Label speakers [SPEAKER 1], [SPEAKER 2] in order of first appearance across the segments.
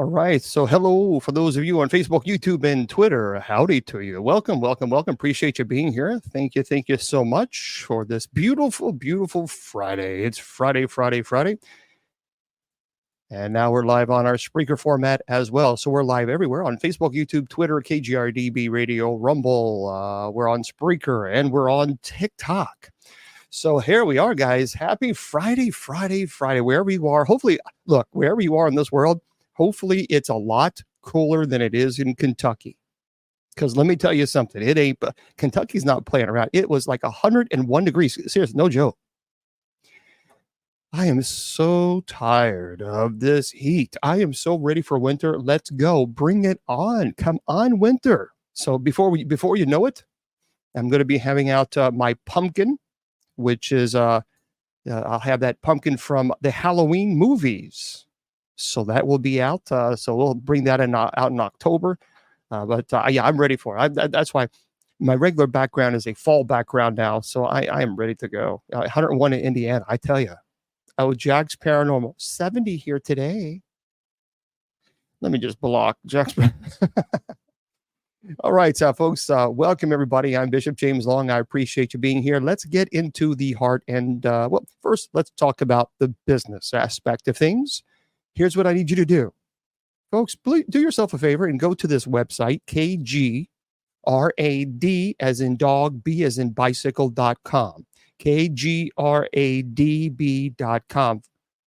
[SPEAKER 1] All right. So, hello for those of you on Facebook, YouTube, and Twitter. Howdy to you. Welcome, welcome, welcome. Appreciate you being here. Thank you so much for this beautiful, beautiful Friday. It's Friday, Friday, Friday. And now we're live on our Spreaker format as well. So we're live everywhere on Facebook, YouTube, Twitter, KGRDB Radio, Rumble. We're on Spreaker and we're on TikTok. So here we are, guys. Happy Friday, Friday, Friday. Wherever you are, hopefully, look, wherever you are in this world, hopefully it's a lot cooler than it is in Kentucky. Because let me tell you something, it ain't, Kentucky's not playing around. It was like 101 degrees. Seriously, no joke. I am so tired of this heat. I am so ready for winter. Let's go. Bring it on. Come on, winter. So before you know it, I'm going to be having out my pumpkin, which is I'll have that pumpkin from the Halloween movies. So that will be out. So we'll bring that out in October. But yeah, I'm ready for it. That's why my regular background is a fall background now. So I am ready to go. 101 in Indiana, I tell you. Oh, Jack's Paranormal, 70 here today. Let me just block Jack's. All right, folks, welcome everybody. I'm Bishop James Long. I appreciate you being here. Let's get into the heart. And well, first, let's talk about the business aspect of things. Here's what I need you to do. Folks, please do yourself a favor and go to this website, KGRAD as in dog, B as in bicycle.com. KGRADB.com.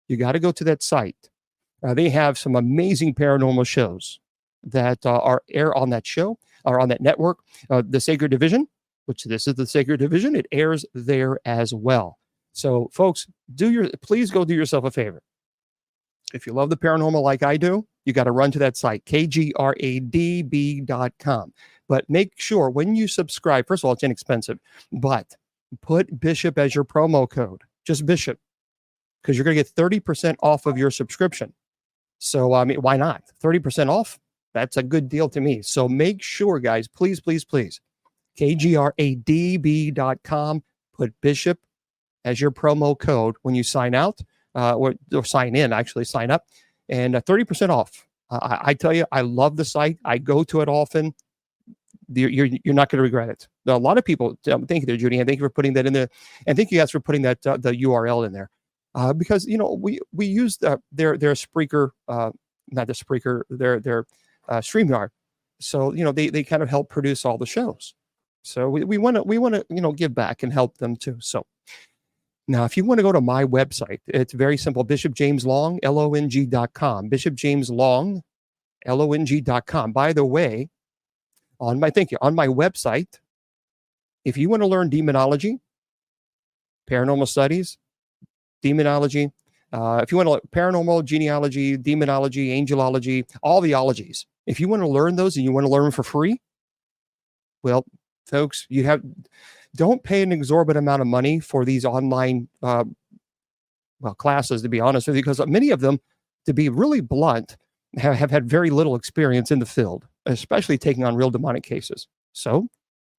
[SPEAKER 1] You got to go to that site. They have some amazing paranormal shows that are air on that show or on that network. The Sacred Division, which this is the Sacred Division, it airs there as well. So, folks, please go do yourself a favor. If you love the paranormal like I do, you got to run to that site, KGRADB.com. But make sure when you subscribe, first of all, it's inexpensive, but put Bishop as your promo code, just Bishop, because you're going to get 30% off of your subscription. So, I mean, why not? 30% off? That's a good deal to me. So make sure, guys, please, please, please, KGRADB.com, put Bishop as your promo code when you sign out or sign in, actually sign up, and 30% off. I tell you, I love the site. I go to it often. You're not going to regret it. A lot of people, thank you there, Judy, and thank you for putting that in there, and thank you guys for putting that the URL in there, because we use their Spreaker, not the Spreaker, their StreamYard, so they kind of help produce all the shows. So we want to give back and help them too. So now, if you want to go to my website, it's very simple: BishopJamesLong, LONG.com. BishopJamesLong, LONG.com. By the way, on my website, if you want to learn demonology, paranormal studies, demonology, if you want to learn paranormal, genealogy, demonology, angelology, all the ologies, if you want to learn those and you want to learn for free, well, folks, don't pay an exorbitant amount of money for these online classes, to be honest with you, because many of them, to be really blunt, have had very little experience in the field, especially taking on real demonic cases. So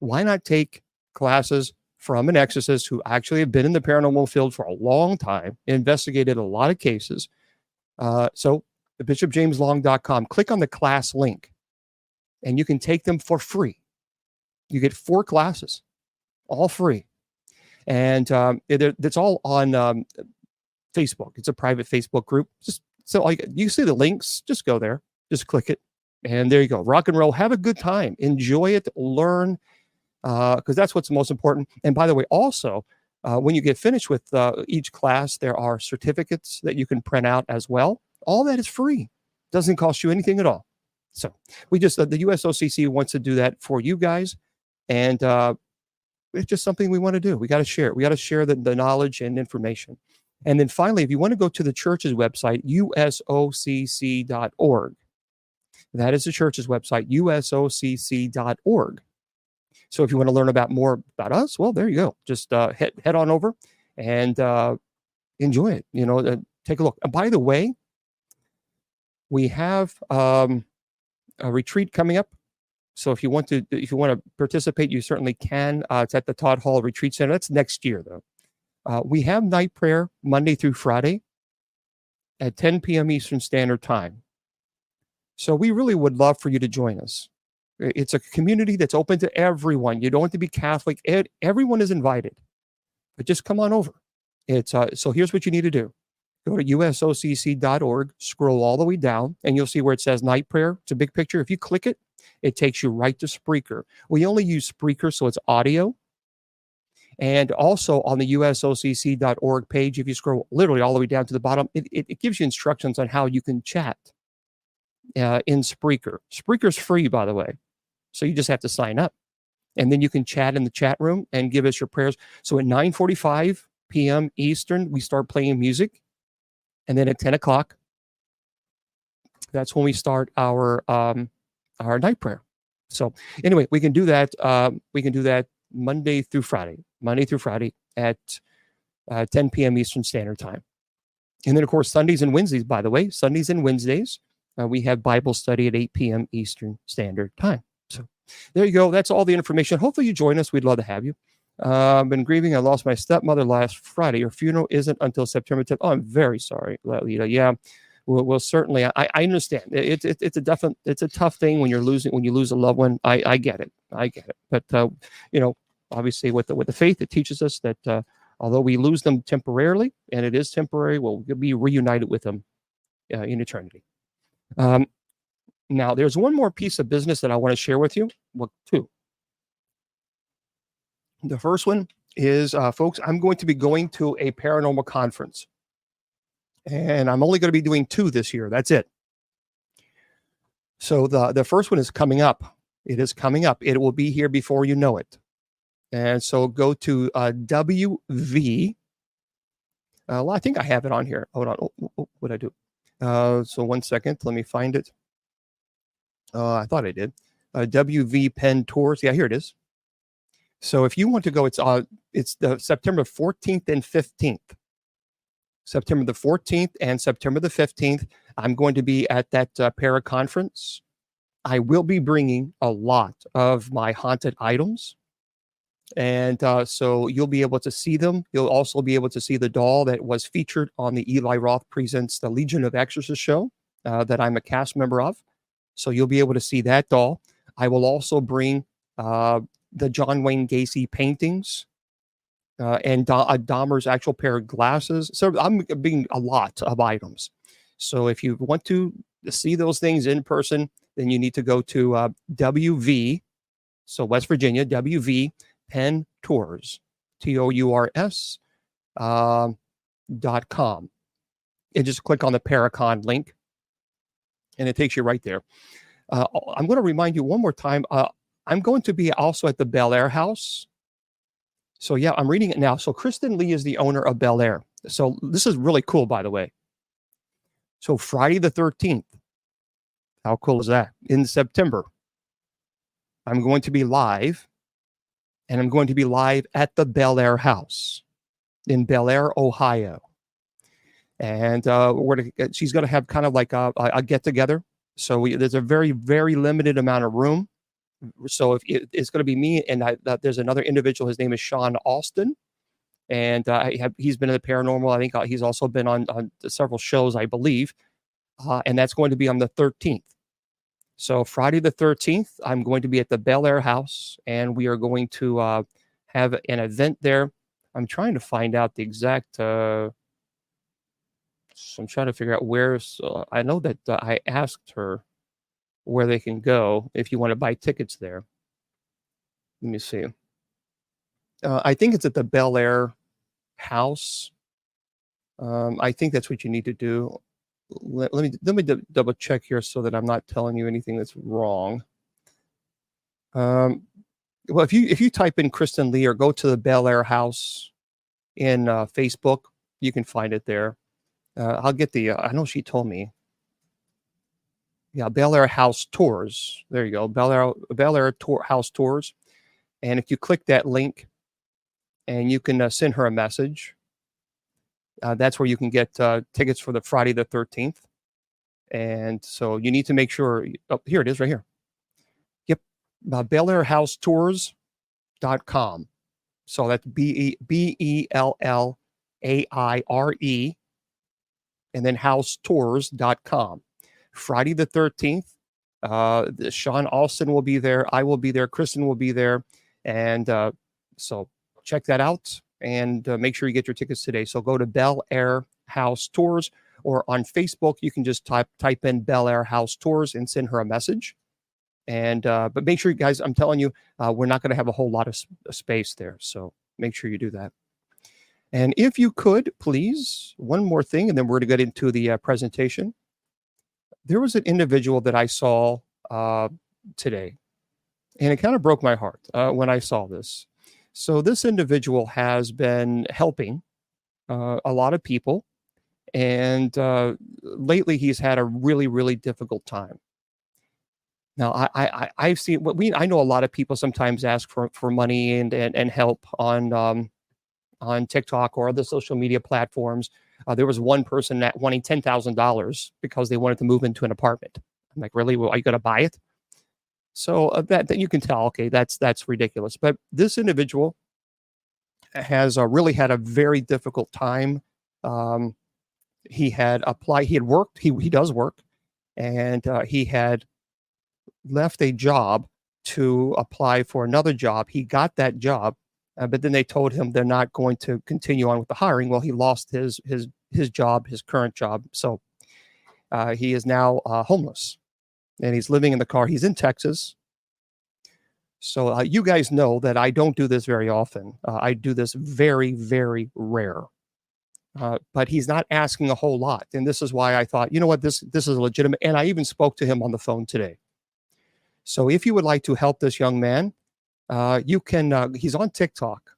[SPEAKER 1] why not take classes from an exorcist who actually have been in the paranormal field for a long time, investigated a lot of cases? So the BishopJamesLong.com, click on the class link, and you can take them for free. You get 4 classes, all free. And it's all on Facebook. It's a private Facebook group. So you see the links, just go there, just click it, and there you go. Rock and roll, have a good time, enjoy it, learn, because that's what's most important. And by the way, also, when you get finished with each class, there are certificates that you can print out as well. All that is free. Doesn't cost you anything at all. So we just, the USOCC wants to do that for you guys, and it's just something we want to do. We got to share it. We got to share the knowledge and information. And then finally, if you want to go to the church's website, usocc.org. That is the church's website, usocc.org. So if you want to learn more about us, well, there you go. Just head on over and enjoy it. Take a look. And by the way, we have a retreat coming up. So if you want to participate, you certainly can. It's at the Todd Hall Retreat Center. That's next year, though. We have night prayer Monday through Friday at 10 p.m. Eastern Standard Time. So we really would love for you to join us. It's a community that's open to everyone. You don't have to be Catholic. Everyone is invited, but just come on over. It's so here's what you need to do. Go to usocc.org, scroll all the way down, and you'll see where it says night prayer. It's a big picture. If you click it, it takes you right to Spreaker. We only use Spreaker, so it's audio. And also on the usocc.org page, if you scroll literally all the way down to the bottom, it gives you instructions on how you can chat in Spreaker. Spreaker's free, by the way. So you just have to sign up. And then you can chat in the chat room and give us your prayers. So at 9:45 p.m. Eastern, we start playing music. And then at 10 o'clock, that's when we start our night prayer. So anyway, we can do that. We can do that Monday through Friday at 10 p.m. Eastern Standard Time. And then, of course, Sundays and Wednesdays, by the way, Sundays and Wednesdays, we have Bible study at 8 p.m. Eastern Standard Time. So there you go. That's all the information. Hopefully you join us. We'd love to have you. I've been grieving. I lost my stepmother last Friday. Her funeral isn't until September 10th. Oh, I'm very sorry, Lita. Yeah, we'll certainly. I understand. It's a tough thing when you lose a loved one. I get it. But obviously with the faith, it teaches us that although we lose them temporarily, and it is temporary, we'll be reunited with them in eternity. Now, there's one more piece of business that I want to share with you. Well, two. The first one is, folks, I'm going to be going to a paranormal conference. And I'm only going to be doing 2 this year. That's it. So the first one is coming up. It is coming up. It will be here before you know it. And so go to WV. Well, I think I have it on here. Hold on. What'd I do? So 1 second. Let me find it. I thought I did. WV Penn Tours. Yeah, here it is. So if you want to go, it's the September 14th and 15th. September the 14th and September the 15th. I'm going to be at that para conference. I will be bringing a lot of my haunted items. And so you'll be able to see them. You'll also be able to see the doll that was featured on the Eli Roth Presents The Legion of Exorcists show that I'm a cast member of. So you'll be able to see that doll. I will also bring the John Wayne Gacy paintings and Dahmer's actual pair of glasses. So I'm bringing a lot of items. So if you want to see those things in person, then you need to go to WV, so West Virginia, WV Penn Tours, TOURS .com. And just click on the Paracon link, and it takes you right there. I'm going to remind you one more time. I'm going to be also at the Bel Air House. So yeah, I'm reading it now. So Kristen Lee is the owner of Bel Air. So this is really cool, by the way. So Friday the 13th. How cool is that? In September, I'm going to be live, and I'm going to be live at the Bel Air House in Bel Air, Ohio. And she's going to have kind of like a get together. So there's a very, very limited amount of room. So if it's going to be me, and there's another individual. His name is Sean Austin, and he's been in the paranormal. I think he's also been on several shows, I believe, and that's going to be on the 13th. So Friday the 13th, I'm going to be at the Bel Air House, and we are going to have an event there. I'm trying to find out the exact. So I'm trying to figure out where. So I know that I asked her where they can go if you want to buy tickets there. Let me see. I think it's at the Bel Air House. I think that's what you need to do. Let me double check here so that I'm not telling you anything that's wrong. Well, if you type in Kristen Lee or go to the Bel Air House in Facebook, you can find it there. I'll get the. I know she told me. Yeah, Bel Air House Tours. There you go, Bel Air House Tours. And if you click that link, and you can send her a message, that's where you can get tickets for the Friday the 13th. And so you need to make sure. Oh, here it is, right here. Yep, BelAirHouseTours.com. So that's BELLAIRE, and then housetours.com. Friday the 13th. Sean Alston will be there. I will be there. Kristen will be there. And so check that out and make sure you get your tickets today. So go to Bel Air House Tours, or on Facebook, you can just type in Bel Air House Tours and send her a message. And but make sure, guys, I'm telling you, we're not going to have a whole lot of space there. So make sure you do that. And if you could, please, one more thing, and then we're going to get into the presentation. There was an individual that I saw today, and it kind of broke my heart when I saw this. So this individual has been helping a lot of people, and lately he's had a really, really difficult time. Now, I've seen I know a lot of people sometimes ask for money and help on TikTok or other social media platforms. There was one person that wanting $10,000 because they wanted to move into an apartment. I'm like, really? Well, are you going to buy it? So that you can tell, okay, that's ridiculous. But this individual has really had a very difficult time. He had applied. He had worked. He does work, and he had left a job to apply for another job. He got that job, but then they told him they're not going to continue on with the hiring. Well, he lost his job, his current job. So he is now homeless, and he's living in the car. He's in Texas. So you guys know that I don't do this very often. I do this very, very rare. But he's not asking a whole lot. And this is why I thought, you know what, this is legitimate. And I even spoke to him on the phone today. So if you would like to help this young man, you can, he's on TikTok,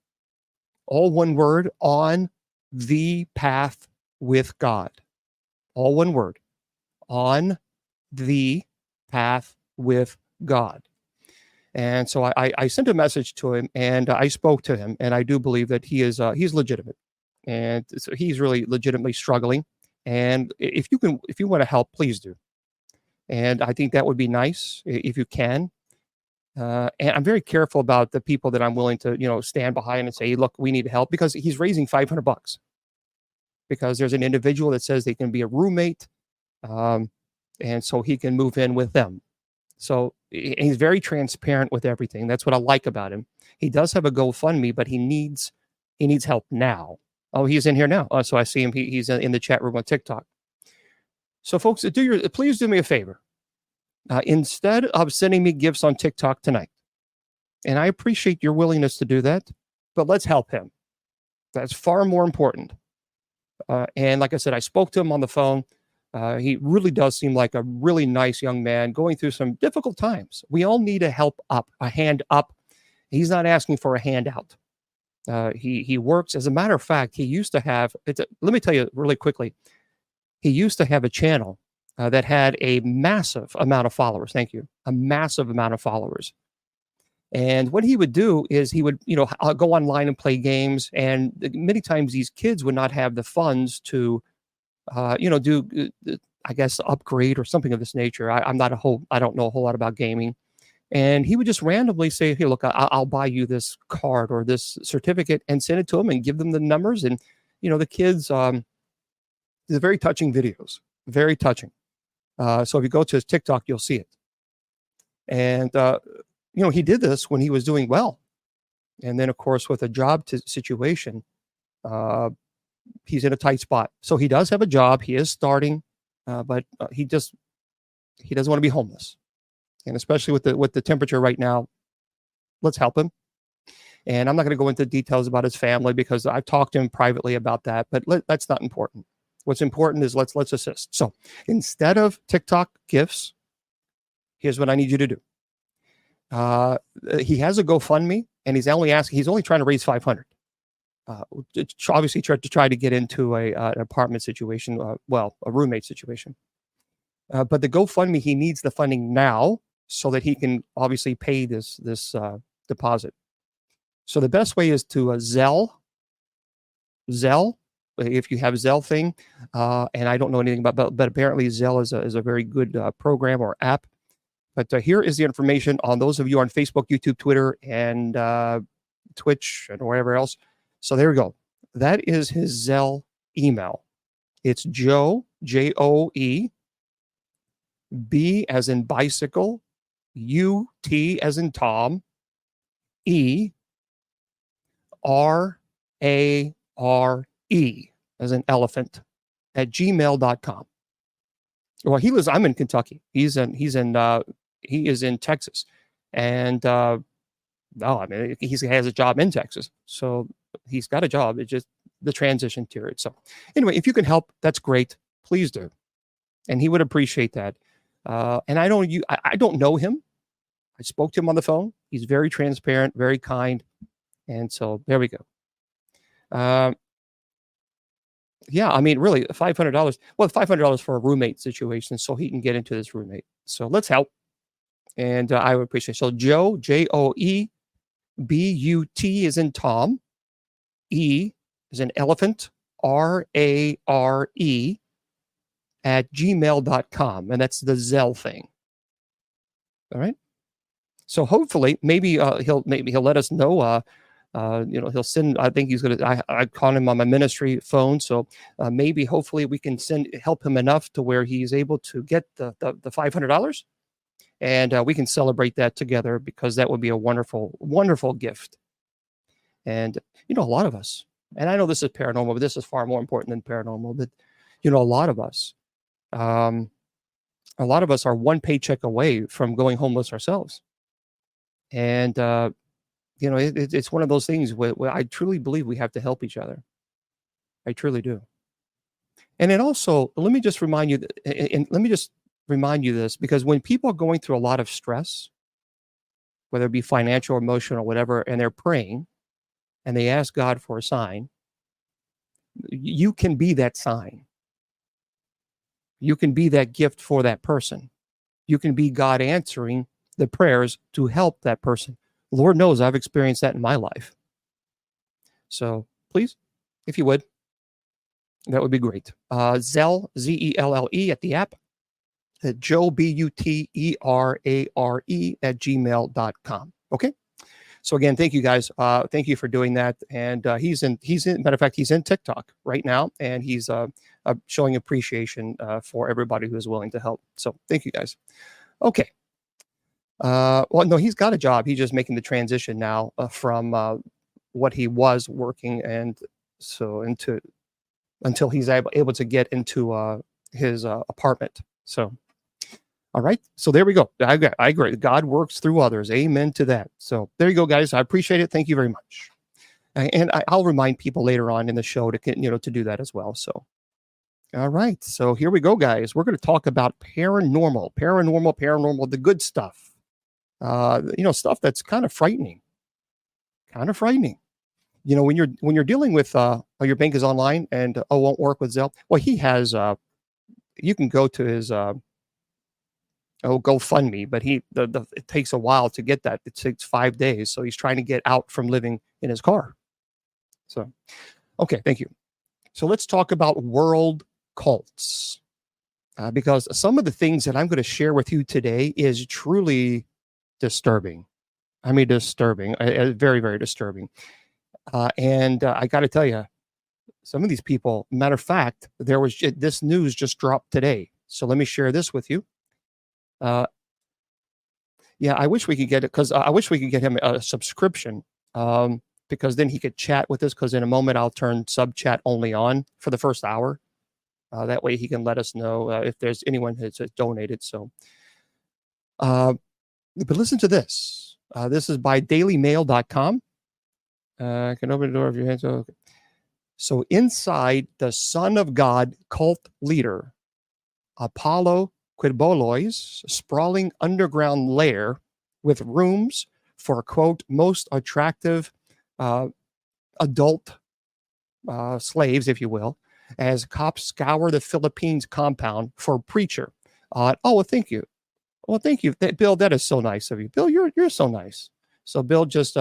[SPEAKER 1] all one word, On the Path with God. All one word, On the Path with God. And so I sent a message to him, and I spoke to him, and I do believe that he's legitimate, and so he's really legitimately struggling. And if you want to help, please do. And I think that would be nice if you can. And I'm very careful about the people that I'm willing to, stand behind and say, hey, look, we need help, because he's raising $500 because there's an individual that says they can be a roommate. And so he can move in with them. So he's very transparent with everything. That's what I like about him. He does have a GoFundMe, but he needs help now. Oh, he's in here now. So I see him. He's in the chat room on TikTok. So folks, please do me a favor. Instead of sending me gifts on TikTok tonight, and I appreciate your willingness to do that, but let's help him. That's far more important. And like I said, I spoke to him on the phone. He really does seem like a really nice young man going through some difficult times. We all need a hand up. He's not asking for a handout. He works. As a matter of fact, he used to have, let me tell you really quickly, he used to have a channel that had a massive amount of followers. Thank you. A massive amount of followers. And what he would do is he would, go online and play games. And many times these kids would not have the funds to, do, I guess, upgrade or something of this nature. I don't know a whole lot about gaming. And he would just randomly say, hey, look, I'll buy you this card or this certificate, and send it to them and give them the numbers. And, the kids, they're very touching videos, very touching. So if you go to his TikTok, you'll see it. And, he did this when he was doing well. And then, of course, with a job situation, he's in a tight spot. So he does have a job. He is starting, but he doesn't want to be homeless. And especially with the temperature right now, let's help him. And I'm not going to go into details about his family, because I've talked to him privately about that, but that's not important. What's important is let's assist. So instead of TikTok gifts, here's what I need you to do. He has a GoFundMe, and he's only trying to raise 500. Obviously try to get into an apartment situation, a roommate situation. But the GoFundMe, he needs the funding now so that he can obviously pay this deposit. So the best way is to Zelle, if you have Zelle thing, and I don't know anything about, but apparently Zelle is a very good program or app. But here is the information on those of you on Facebook, YouTube, Twitter, and Twitch, and wherever else. So there we go. That is his Zelle email. It's Joe, Joe, B as in bicycle, U-T as in Tom, E, R-A-R-E as in elephant at gmail.com. Well, I'm in Kentucky. He is in Texas. And, no, I mean, he has a job in Texas. So he's got a job. It's just the transition period. So anyway, if you can help, that's great. Please do. And he would appreciate that. And I don't know him. I spoke to him on the phone. He's very transparent, very kind. And so there we go. Yeah, I mean, really, $500. Well, $500 for a roommate situation, so he can get into this roommate. So let's help, and I would appreciate it. So Joe, Joe, But is in Tom, E is in elephant, Rare at gmail.com, and that's the Zelle thing. All right. So hopefully, maybe he'll let us know. He'll send. I think he's gonna. I call him on my ministry phone, so maybe hopefully we can help him enough to where he's able to get the $500, and we can celebrate that together, because that would be a wonderful, wonderful gift. And a lot of us, and I know this is paranormal, but this is far more important than paranormal. But a lot of us, are one paycheck away from going homeless ourselves, and it's one of those things where I truly believe we have to help each other. I truly do. And then also, let me just remind you this, because when people are going through a lot of stress, whether it be financial, emotional, or whatever, and they're praying and they ask God for a sign, you can be that sign. You can be that gift for that person. You can be God answering the prayers to help that person. Lord knows I've experienced that in my life. So please, if you would, that would be great. Zelle, Zelle at the app, at Joe, Buterare at gmail.com. Okay. So again, thank you guys. Thank you for doing that. And matter of fact, he's in TikTok right now, and he's showing appreciation for everybody who is willing to help. So thank you guys. Okay. Well, no, he's got a job. He's just making the transition now from what he was working, and so until he's able to get into his apartment. So, all right. So there we go. I agree. God works through others. Amen to that. So there you go, guys. I appreciate it. Thank you very much. And I'll remind people later on in the show to do that as well. So, all right. So here we go, guys. We're going to talk about paranormal, the good stuff. Stuff that's kind of frightening. When you're dealing with your bank is online and won't work with Zelle. Well, he has you can go to his GoFundMe, but it takes a while to get that. It takes 5 days, so he's trying to get out from living in his car. So, okay, thank you. So let's talk about world cults, because some of the things that I'm going to share with you today is truly disturbing. I mean, disturbing, very, very disturbing. And I got to tell you, some of these people, matter of fact, this news just dropped today. So let me share this with you. Yeah, I wish we could get it, because I wish we could get him a subscription, because then he could chat with us, because in a moment I'll turn sub chat only on for the first hour. That way he can let us know if there's anyone that's donated. So, but listen to this. This is by dailymail.com. I can open the door if your hands are okay. So inside the Son of God cult leader, Apollo Quibolo's sprawling underground lair with rooms for, quote, most attractive adult slaves, if you will, as cops scour the Philippines compound for a preacher. Well, thank you. Well, thank you, Bill. That is so nice of you, Bill. You're so nice. So Bill just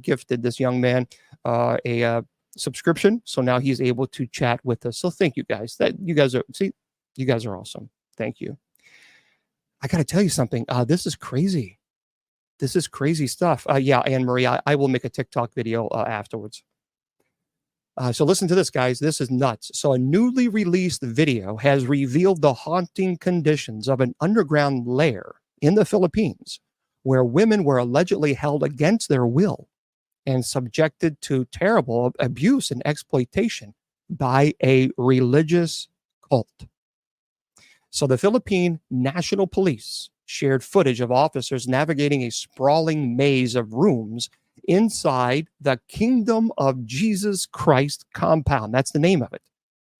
[SPEAKER 1] gifted this young man a subscription, so now he's able to chat with us. So thank you guys. You guys are awesome. Thank you. I got to tell you something. This is crazy. This is crazy stuff. Yeah, Anne Marie, I will make a TikTok video afterwards. So listen to this, guys. This is nuts. So a newly released video has revealed the haunting conditions of an underground lair in the Philippines, where women were allegedly held against their will and subjected to terrible abuse and exploitation by a religious cult. So the Philippine National Police shared footage of officers navigating a sprawling maze of rooms inside the Kingdom of Jesus Christ compound. That's the name of it.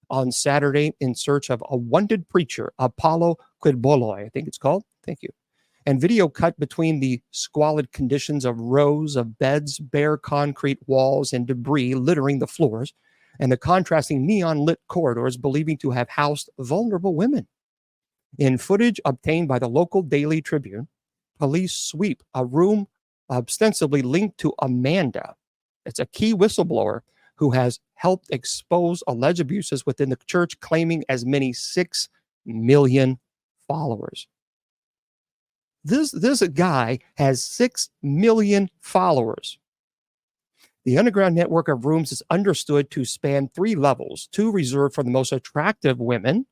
[SPEAKER 1] On Saturday, in search of a wanted preacher, Apollo Quidboloy, I think it's called. Thank you. And video cut between the squalid conditions of rows of beds, bare concrete walls, and debris littering the floors, and the contrasting neon lit corridors believing to have housed vulnerable women. In footage obtained by the local Daily Tribune, police sweep a room ostensibly linked to Amanda. It's a key whistleblower who has helped expose alleged abuses within the church, claiming as many 6 million followers. This guy has 6 million followers. The underground network of rooms is understood to span 3 levels, 2 reserved for the most attractive women,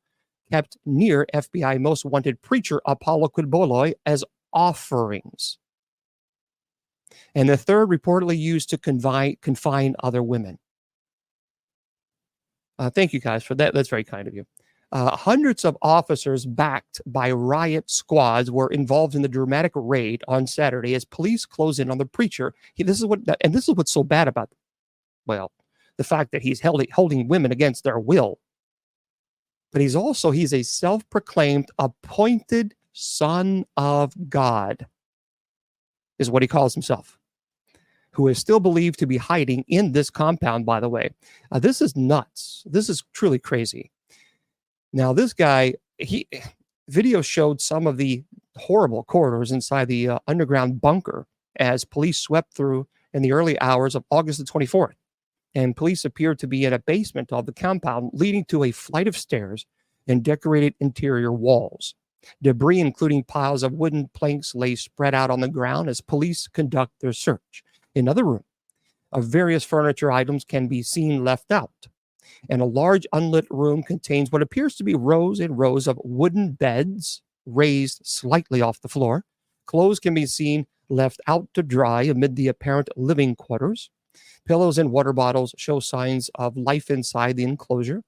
[SPEAKER 1] kept near FBI most wanted preacher Apollo Quidboloy as offerings, and the third reportedly used to confine other women. Thank you guys for that. That's very kind of you. Hundreds of officers backed by riot squads were involved in the dramatic raid on Saturday as police closed in on the preacher. This is what's so bad about it. Well, the fact that he's holding women against their will. But he's a self-proclaimed appointed son of God, is what he calls himself, who is still believed to be hiding in this compound, by the way. This is nuts. This is truly crazy. Now, this guy, video showed some of the horrible corridors inside the underground bunker as police swept through in the early hours of August the 24th. And police appeared to be in a basement of the compound, leading to a flight of stairs and decorated interior walls. Debris, including piles of wooden planks, lay spread out on the ground as police conduct their search. Another room of various furniture items can be seen left out. And a large unlit room contains what appears to be rows and rows of wooden beds raised slightly off the floor. Clothes can be seen left out to dry amid the apparent living quarters. Pillows and water bottles show signs of life inside the enclosure.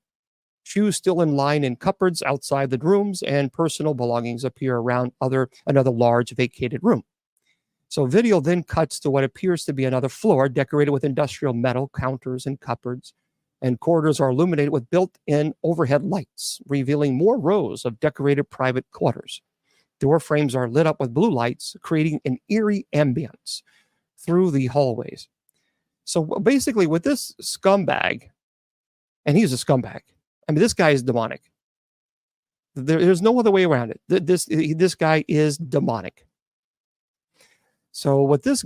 [SPEAKER 1] Shoes still in line in cupboards outside the rooms, and personal belongings appear around another large vacated room. So video then cuts to what appears to be another floor decorated with industrial metal counters and cupboards, and corridors are illuminated with built-in overhead lights, revealing more rows of decorated private quarters. Door frames are lit up with blue lights, creating an eerie ambience through the hallways. So basically, with this scumbag, and he's a scumbag. I mean, this guy is demonic. There's no other way around it. This guy is demonic. So what this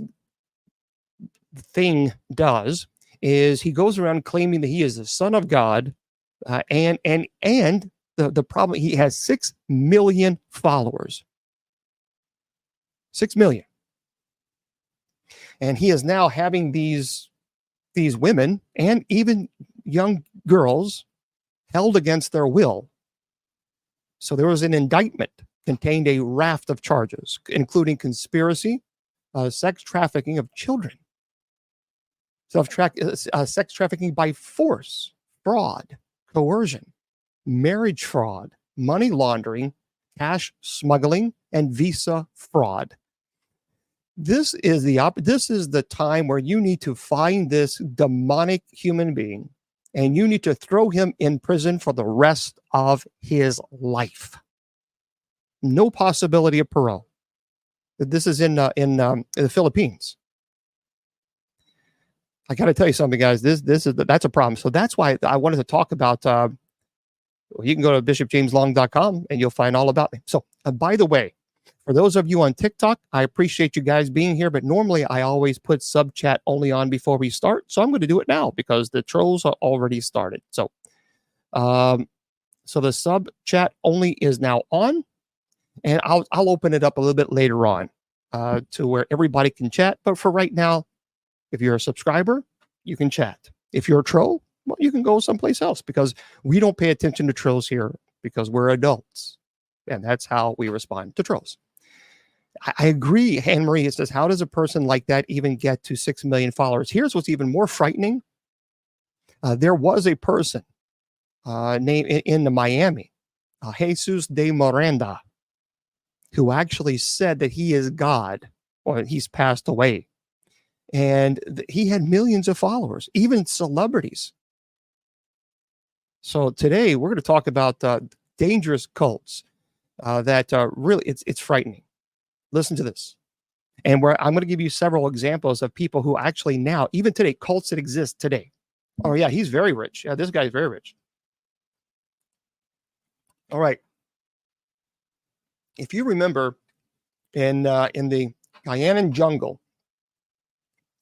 [SPEAKER 1] thing does is he goes around claiming that he is the son of God, and the problem, he has 6 million followers. 6 million. And he is now having these women and even young girls held against their will. So there was an indictment contained a raft of charges, including conspiracy, sex trafficking of children, sex trafficking by force, fraud, coercion, marriage fraud, money laundering, cash smuggling, and visa fraud. This is the time where you need to find this demonic human being, and you need to throw him in prison for the rest of his life. No possibility of parole. This is in the Philippines. I got to tell you something, guys. That's a problem. So that's why I wanted to talk about. You can go to bishopjameslong.com and you'll find all about me. So, by the way, for those of you on TikTok, I appreciate you guys being here, but normally I always put sub chat only on before we start. So I'm going to do it now because the trolls are already started. So, so the sub chat only is now on, and I'll open it up a little bit later on to where everybody can chat. But for right now, if you're a subscriber, you can chat. If you're a troll, well, you can go someplace else because we don't pay attention to trolls here because we're adults. And that's how we respond to trolls. I agree, Anne Marie. It says, how does a person like that even get to 6 million followers? Here's what's even more frightening. There was a person named in the Miami, Jesus de Miranda, who actually said that he is God, or he's passed away. And he had millions of followers, even celebrities. So today we're going to talk about dangerous cults that really, it's frightening. Listen to this. And I'm going to give you several examples of people who actually now, even today, cults that exist today. Oh yeah, he's very rich. Yeah, this guy's very rich. All right. If you remember in the Guyanan jungle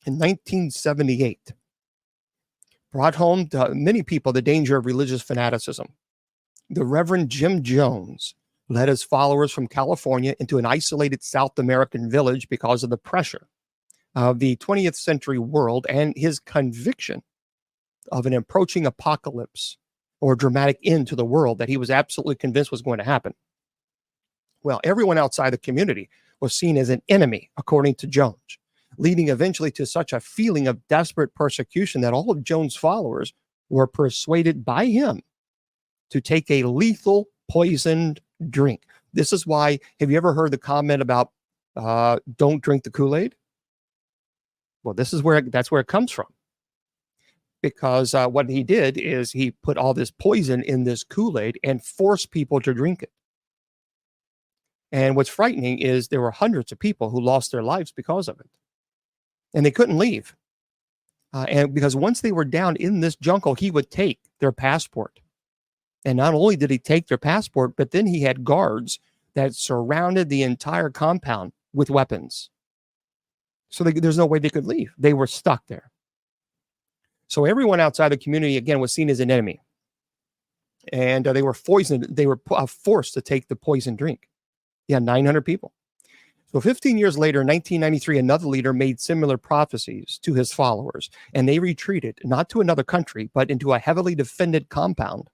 [SPEAKER 1] in 1978, brought home to many people the danger of religious fanaticism. The Reverend Jim Jones led his followers from California into an isolated South American village because of the pressure of the 20th century world and his conviction of an approaching apocalypse or dramatic end to the world that he was absolutely convinced was going to happen. Well, everyone outside the community was seen as an enemy, according to Jones, leading eventually to such a feeling of desperate persecution that all of Jones' followers were persuaded by him to take a lethal poisoned drink. This is why, have you ever heard the comment about don't drink the Kool-Aid? Well, that's where it comes from. Because what he did is he put all this poison in this Kool-Aid and forced people to drink it. And what's frightening is there were hundreds of people who lost their lives because of it. And they couldn't leave. And because once they were down in this jungle, he would take their passport. And not only did he take their passport, but then he had guards that surrounded the entire compound with weapons. So there's no way they could leave. They were stuck there. So everyone outside the community, again, was seen as an enemy. And they were poisoned. They were forced to take the poison drink. Yeah, 900 people. So 15 years later, in 1993, another leader made similar prophecies to his followers, and they retreated, not to another country, but into a heavily defended compound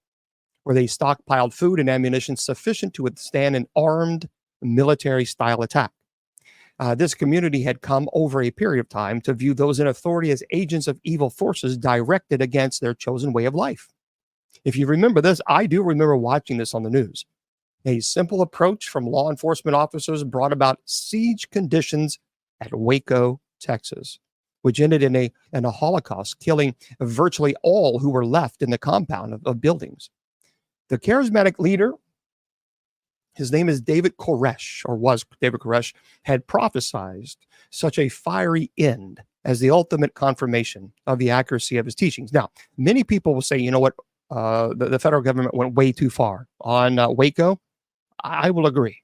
[SPEAKER 1] where they stockpiled food and ammunition sufficient to withstand an armed military-style attack. This community had come over a period of time to view those in authority as agents of evil forces directed against their chosen way of life. If you remember this, I do remember watching this on the news. A simple approach from law enforcement officers brought about siege conditions at Waco, Texas, which ended in a Holocaust, killing virtually all who were left in the compound of buildings. The charismatic leader, his name is David Koresh, or was David Koresh, had prophesied such a fiery end as the ultimate confirmation of the accuracy of his teachings. Now, many people will say, you know what, the federal government went way too far on Waco. I will agree.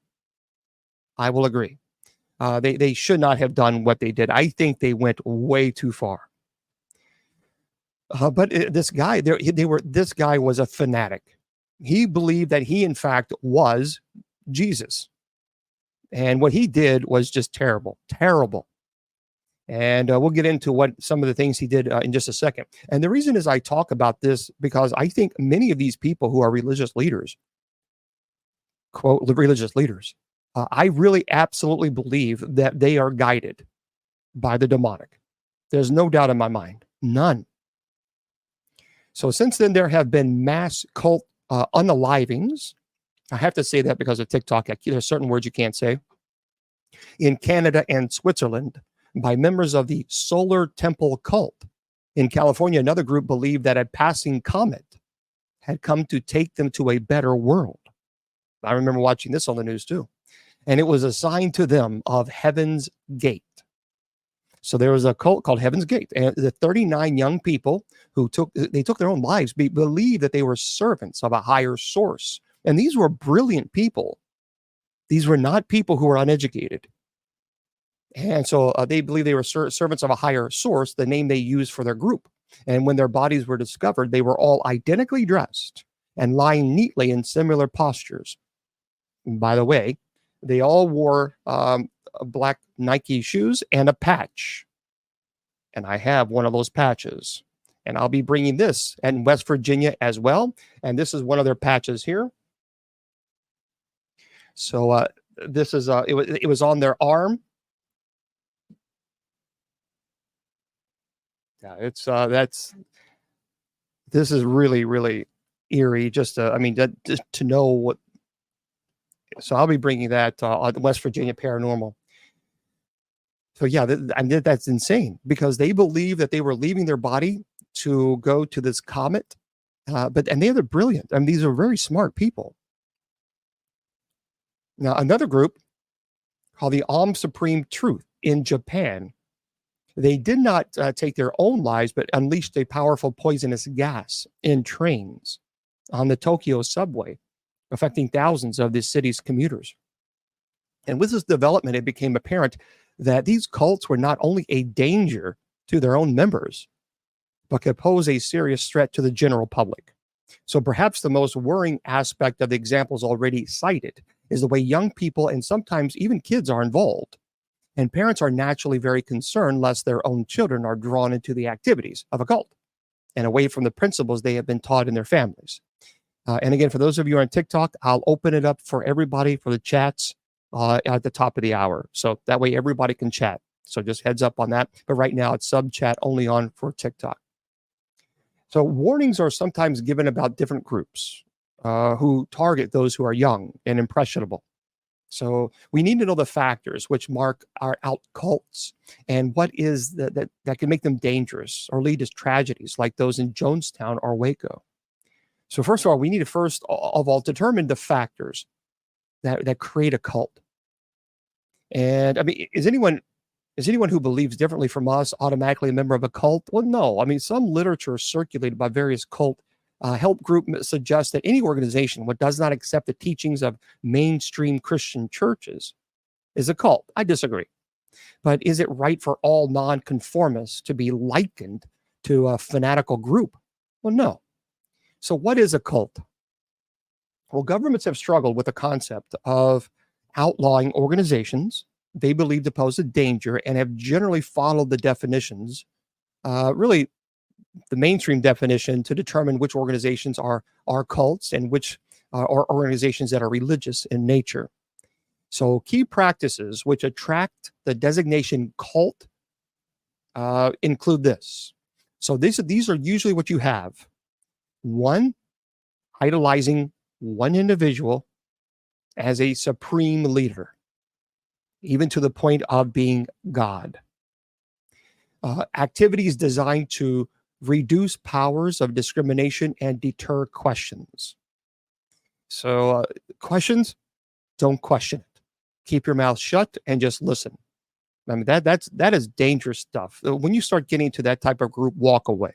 [SPEAKER 1] I will agree. They should not have done what they did. I think they went way too far. But this guy, this guy was a fanatic. He believed that he, in fact, was Jesus. And what he did was just terrible, terrible. And we'll get into what some of the things he did in just a second. And the reason is I talk about this because I think many of these people who are religious leaders, quote, religious leaders, I really absolutely believe that they are guided by the demonic. There's no doubt in my mind. None. So since then, there have been mass cult unalivings. I have to say that because of TikTok. There's certain words you can't say. In Canada and Switzerland, by members of the Solar Temple cult. In California, another group believed that a passing comet had come to take them to a better world. I remember watching this on the news too. And it was a sign to them of Heaven's Gate. So there was a cult called Heaven's Gate, and the 39 young people who took their own lives believed that they were servants of a higher source. And these were brilliant people. These were not people who were uneducated. And so they believed they were servants of a higher source, the name they used for their group. And when their bodies were discovered, they were all identically dressed and lying neatly in similar postures. And by the way, they all wore black Nike shoes and a patch. And I have one of those patches. And I'll be bringing this in West Virginia as well. And this is one of their patches here. So this is it was on their arm. Yeah, it's this is really, really eerie. Just just to know what. So I'll be bringing that on West Virginia Paranormal. So yeah, that's insane because they believe that they were leaving their body to go to this comet, and they're brilliant. I mean, these are very smart people. Now, another group called the Supreme Truth in Japan, they did not take their own lives, but unleashed a powerful poisonous gas in trains on the Tokyo subway, affecting thousands of the city's commuters. And with this development, it became apparent that these cults were not only a danger to their own members, but could pose a serious threat to the general public. So perhaps the most worrying aspect of the examples already cited is the way young people and sometimes even kids are involved. And parents are naturally very concerned lest their own children are drawn into the activities of a cult and away from the principles they have been taught in their families. And again, for those of you on TikTok, I'll open it up for everybody for the chats at the top of the hour. So that way everybody can chat. So just heads up on that. But right now it's sub chat only on for TikTok. So warnings are sometimes given about different groups who target those who are young and impressionable. So we need to know the factors which mark our out cults and what is that can make them dangerous or lead to tragedies like those in Jonestown or Waco. So first of all, we need to first of all determine the factors that create a cult. And I mean, is anyone who believes differently from us automatically a member of a cult? Well, no. I mean, some literature circulated by various cult help group suggests that any organization which does not accept the teachings of mainstream Christian churches is a cult. I disagree. But is it right for all nonconformists to be likened to a fanatical group? Well, no. So what is a cult? Well, governments have struggled with the concept of outlawing organizations they believe to pose a danger and have generally followed the definitions, really the mainstream definition, to determine which organizations are cults and which are organizations that are religious in nature. So key practices which attract the designation cult include this. So these are usually what you have. One, idolizing one individual as a supreme leader, even to the point of being God. Activities designed to reduce powers of discrimination and deter questions. So questions, don't question it. Keep your mouth shut and just listen. I mean, that is dangerous stuff. When you start getting to that type of group, walk away.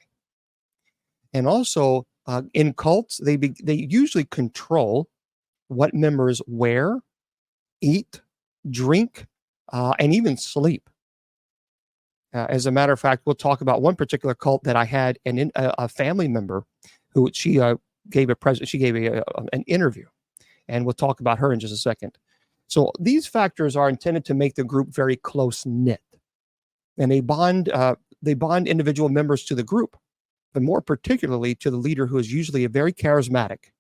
[SPEAKER 1] And also in cults, they usually control what members wear, eat, drink, and even sleep. As a matter of fact, we'll talk about one particular cult that I had a family member who she gave an interview, and we'll talk about her in just a second. So these factors are intended to make the group very close knit, and they bond individual members to the group, but more particularly to the leader, who is usually a very charismatic.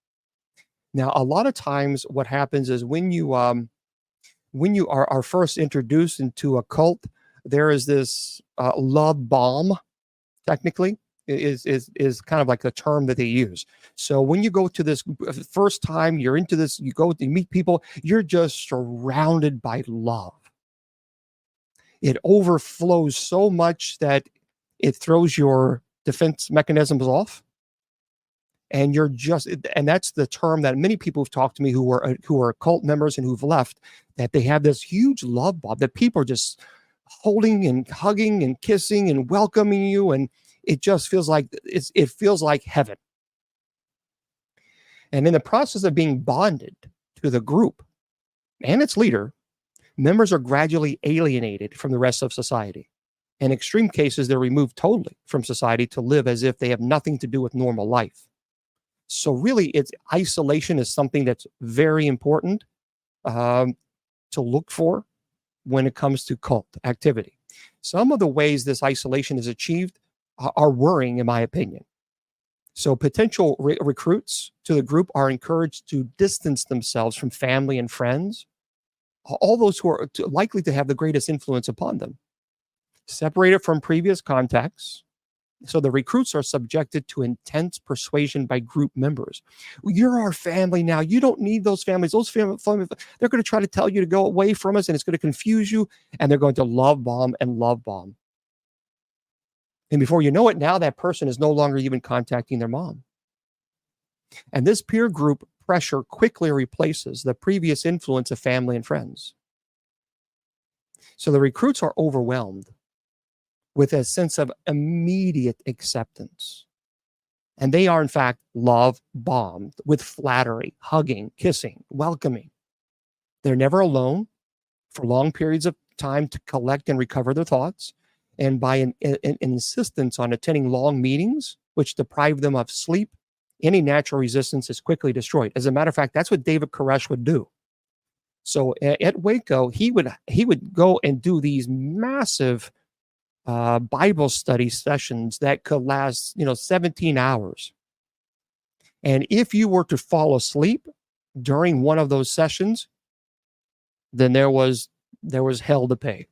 [SPEAKER 1] Now, a lot of times, what happens is when you are first introduced into a cult, there is this love bomb, technically, is kind of like the term that they use. So when you go to this first time, you're into this, you meet people, you're just surrounded by love. It overflows so much that it throws your defense mechanisms off. And and that's the term that many people have talked to me who are cult members and who've left, that they have this huge love bomb that people are just holding and hugging and kissing and welcoming you, and it just feels like it feels like heaven. And in the process of being bonded to the group and its leader, members are gradually alienated from the rest of society. In extreme cases, they're removed totally from society to live as if they have nothing to do with normal life. So really, isolation is something that's very important to look for when it comes to cult activity. Some of the ways this isolation is achieved are worrying, in my opinion. So potential recruits to the group are encouraged to distance themselves from family and friends, all those who are likely to have the greatest influence upon them, separated from previous contacts. So the recruits are subjected to intense persuasion by group members. You're our family now. You don't need those families. Those families, they're going to try to tell you to go away from us, and it's going to confuse you, and they're going to love bomb and love bomb. And before you know it, now that person is no longer even contacting their mom. And this peer group pressure quickly replaces the previous influence of family and friends. So the recruits are overwhelmed with a sense of immediate acceptance. And they are, in fact, love bombed with flattery, hugging, kissing, welcoming. They're never alone for long periods of time to collect and recover their thoughts. And by an insistence on attending long meetings, which deprive them of sleep, any natural resistance is quickly destroyed. As a matter of fact, that's what David Koresh would do. So at Waco, he would go and do these massive Bible study sessions that could last, 17 hours. And if you were to fall asleep during one of those sessions, then there was hell to pay.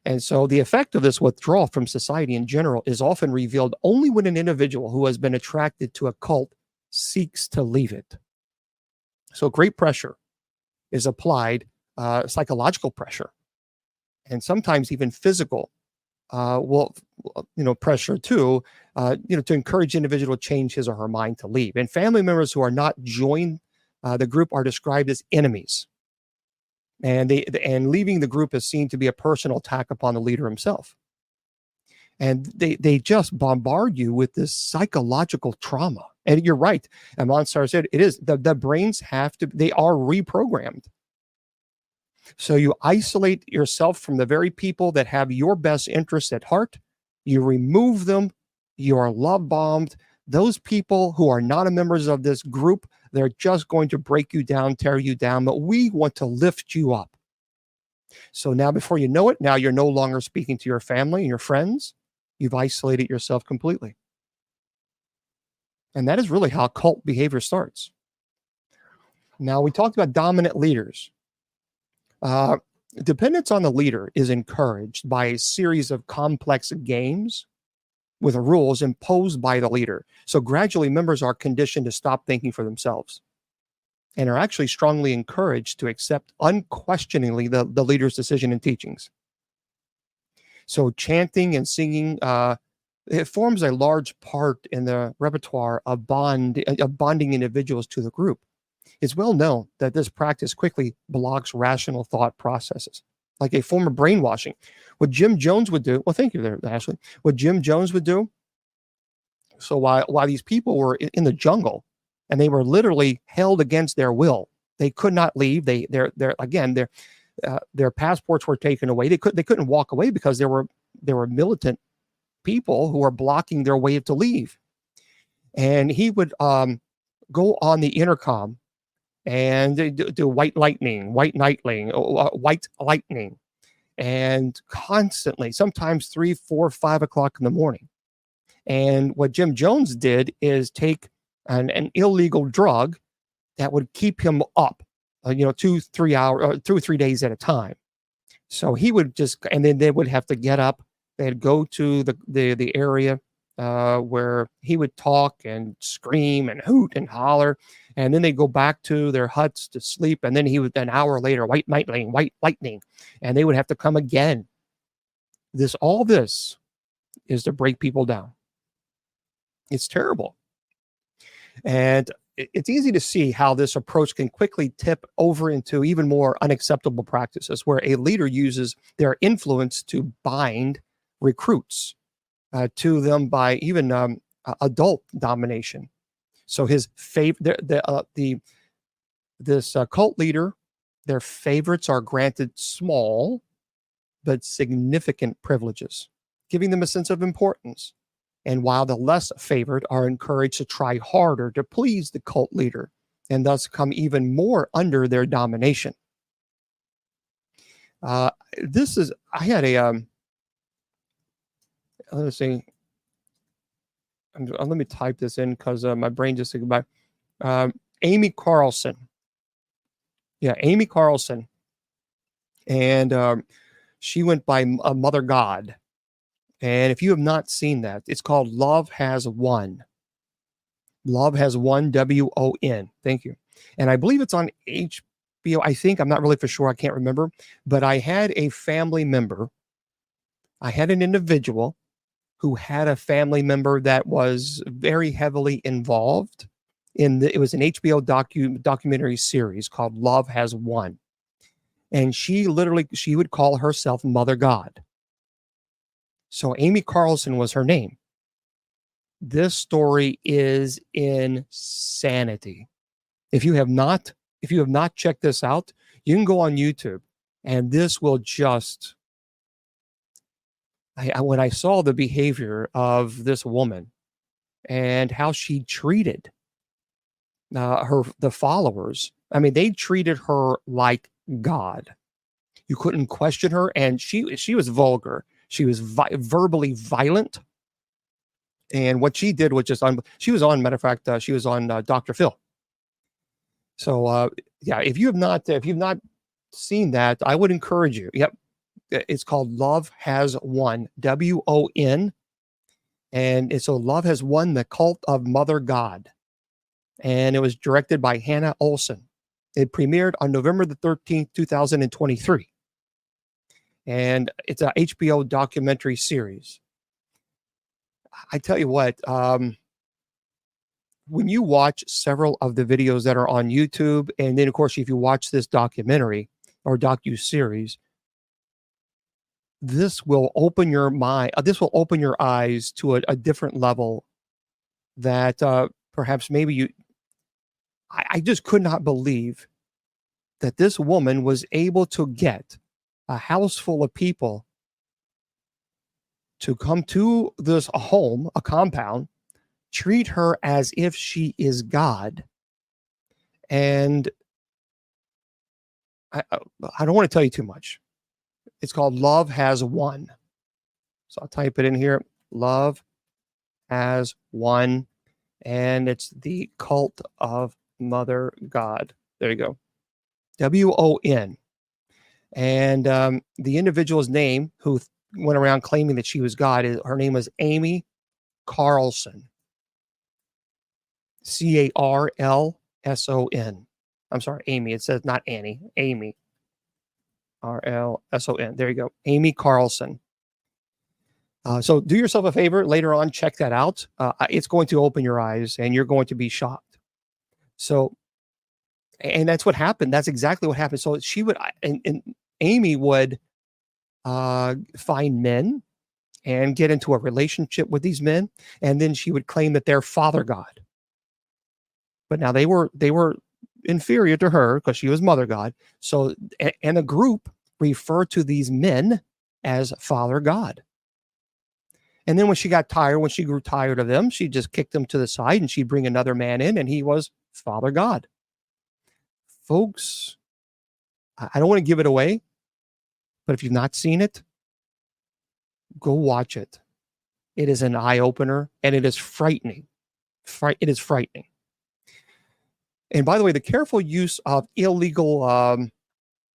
[SPEAKER 1] And so the effect of this withdrawal from society in general is often revealed only when an individual who has been attracted to a cult seeks to leave it. So great pressure is applied, psychological pressure, and sometimes even physical pressure too, to encourage individual to change his or her mind to leave. And family members who are not joined the group are described as enemies. And leaving the group is seen to be a personal attack upon the leader himself. And they just bombard you with this psychological trauma. And you're right. And Monsar said it is. The brains they are reprogrammed. So you isolate yourself from the very people that have your best interests at heart. You remove them. You are love bombed. Those people who are not members of this group, they're just going to break you down, tear you down, but we want to lift you up. So now, before you know it, now you're no longer speaking to your family and your friends. You've isolated yourself completely. And that is really how cult behavior starts. Now, we talked about dominant leaders. Dependence on the leader is encouraged by a series of complex games with rules imposed by the leader. So gradually, members are conditioned to stop thinking for themselves and are actually strongly encouraged to accept unquestioningly the leader's decision and teachings. So chanting and singing, it forms a large part in the repertoire of bonding individuals to the group. It's well known that this practice quickly blocks rational thought processes, like a form of brainwashing. What Jim Jones would do, well, thank you there, Ashley. What Jim Jones would do, so while these people were in the jungle and they were literally held against their will, they could not leave. Their passports were taken away. They couldn't walk away because there were militant people who were blocking their way to leave. And he would go on the intercom and do white lightning, and constantly, sometimes 3, 4, 5 o'clock in the morning. And what Jim Jones did is take an illegal drug that would keep him up, 2, 3 hours, 2 or 3 days at a time. So he would and then they would have to get up. They'd go to the area where he would talk and scream and hoot and holler. And then they go back to their huts to sleep. And then he would, an hour later, white lightning. And they would have to come again. All this is to break people down. It's terrible. And it's easy to see how this approach can quickly tip over into even more unacceptable practices, where a leader uses their influence to bind recruits to them by even adult domination. So his this cult leader, their favorites are granted small but significant privileges, giving them a sense of importance. And while the less favored are encouraged to try harder to please the cult leader and thus come even more under their domination. I had let's see. Let me type this in because my brain just said goodbye. Amy Carlson. Yeah, Amy Carlson. And she went by Mother God. And if you have not seen that, it's called Love Has Won. Love Has Won, WON. Thank you. And I believe it's on HBO. I think, I'm not really for sure. I can't remember. But I had a family member. I had an individual who had a family member that was very heavily involved it was an HBO documentary series called Love Has Won. And she would call herself Mother God. So Amy Carlson was her name. This story is insanity. If you have not checked this out, you can go on YouTube, and this will just. When I saw the behavior of this woman and how she treated the followers, I mean, they treated her like God. You couldn't question her, and she was vulgar. She was verbally violent. And what she did was just she was on, matter of fact, she was on Dr. Phil. So yeah, if you've not seen that, I would encourage you. Yep, it's called Love Has Won, WON, and so Love Has Won, the Cult of Mother God, and it was directed by Hannah Olsen. It premiered on November the 13th, 2023, and it's a HBO documentary series. I tell you what, when you watch several of the videos that are on YouTube, and then of course, if you watch this documentary or docu-series, this will open your mind. This will open your eyes to a different level that perhaps maybe I just could not believe that this woman was able to get a house full of people to come to this home, a compound, treat her as if she is God. And I don't want to tell you too much. It's called Love Has Won. So I'll type it in here. Love Has Won. And it's the Cult of Mother God. There you go. WON. And the individual's name who went around claiming that she was God, her name was Amy Carlson. CARLSON. I'm sorry, Amy. It says not Annie. Amy. RLSON. There you go. Amy Carlson. So do yourself a favor. Later on, check that out. It's going to open your eyes, and you're going to be shocked. So, and that's what happened. That's exactly what happened. So she would, and Amy would find men and get into a relationship with these men, and then she would claim that they're Father God. But now they were inferior to her because she was Mother God. So, and a group referred to these men as Father God. And then when she grew tired of them, she just kicked them to the side, and she'd bring another man in, and he was Father God. Folks, I don't want to give it away, but if you've not seen it, go watch it. It is an eye-opener, and it is frightening. It is frightening. And by the way, the careful use of illegal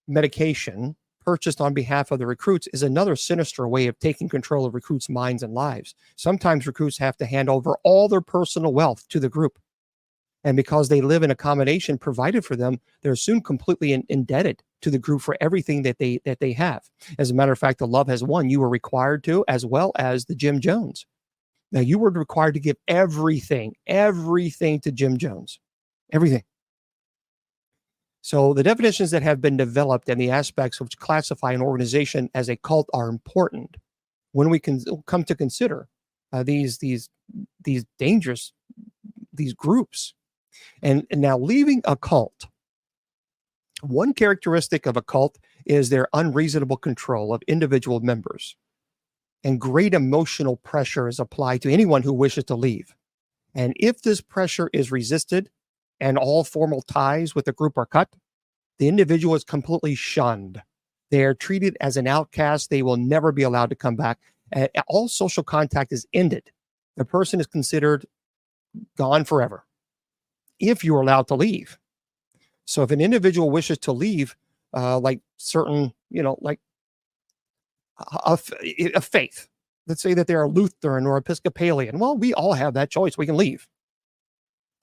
[SPEAKER 1] medication purchased on behalf of the recruits is another sinister way of taking control of recruits' minds and lives. Sometimes recruits have to hand over all their personal wealth to the group. And because they live in accommodation provided for them, they're soon completely indebted to the group for everything that they have. As a matter of fact, the Love Has Won, you were required to, as well as the Jim Jones. Now, you were required to give everything to Jim Jones. Everything. So the definitions that have been developed and the aspects which classify an organization as a cult are important when we can come to consider these dangerous groups. And now, leaving a cult, one characteristic of a cult is their unreasonable control of individual members, and great emotional pressure is applied to anyone who wishes to leave. And if this pressure is resisted and all formal ties with the group are cut, the individual is completely shunned. They are treated as an outcast. They will never be allowed to come back. All social contact is ended. The person is considered gone forever if you're allowed to leave. So if an individual wishes to leave, like certain, like a faith, let's say that they are Lutheran or Episcopalian, well, we all have that choice. We can leave.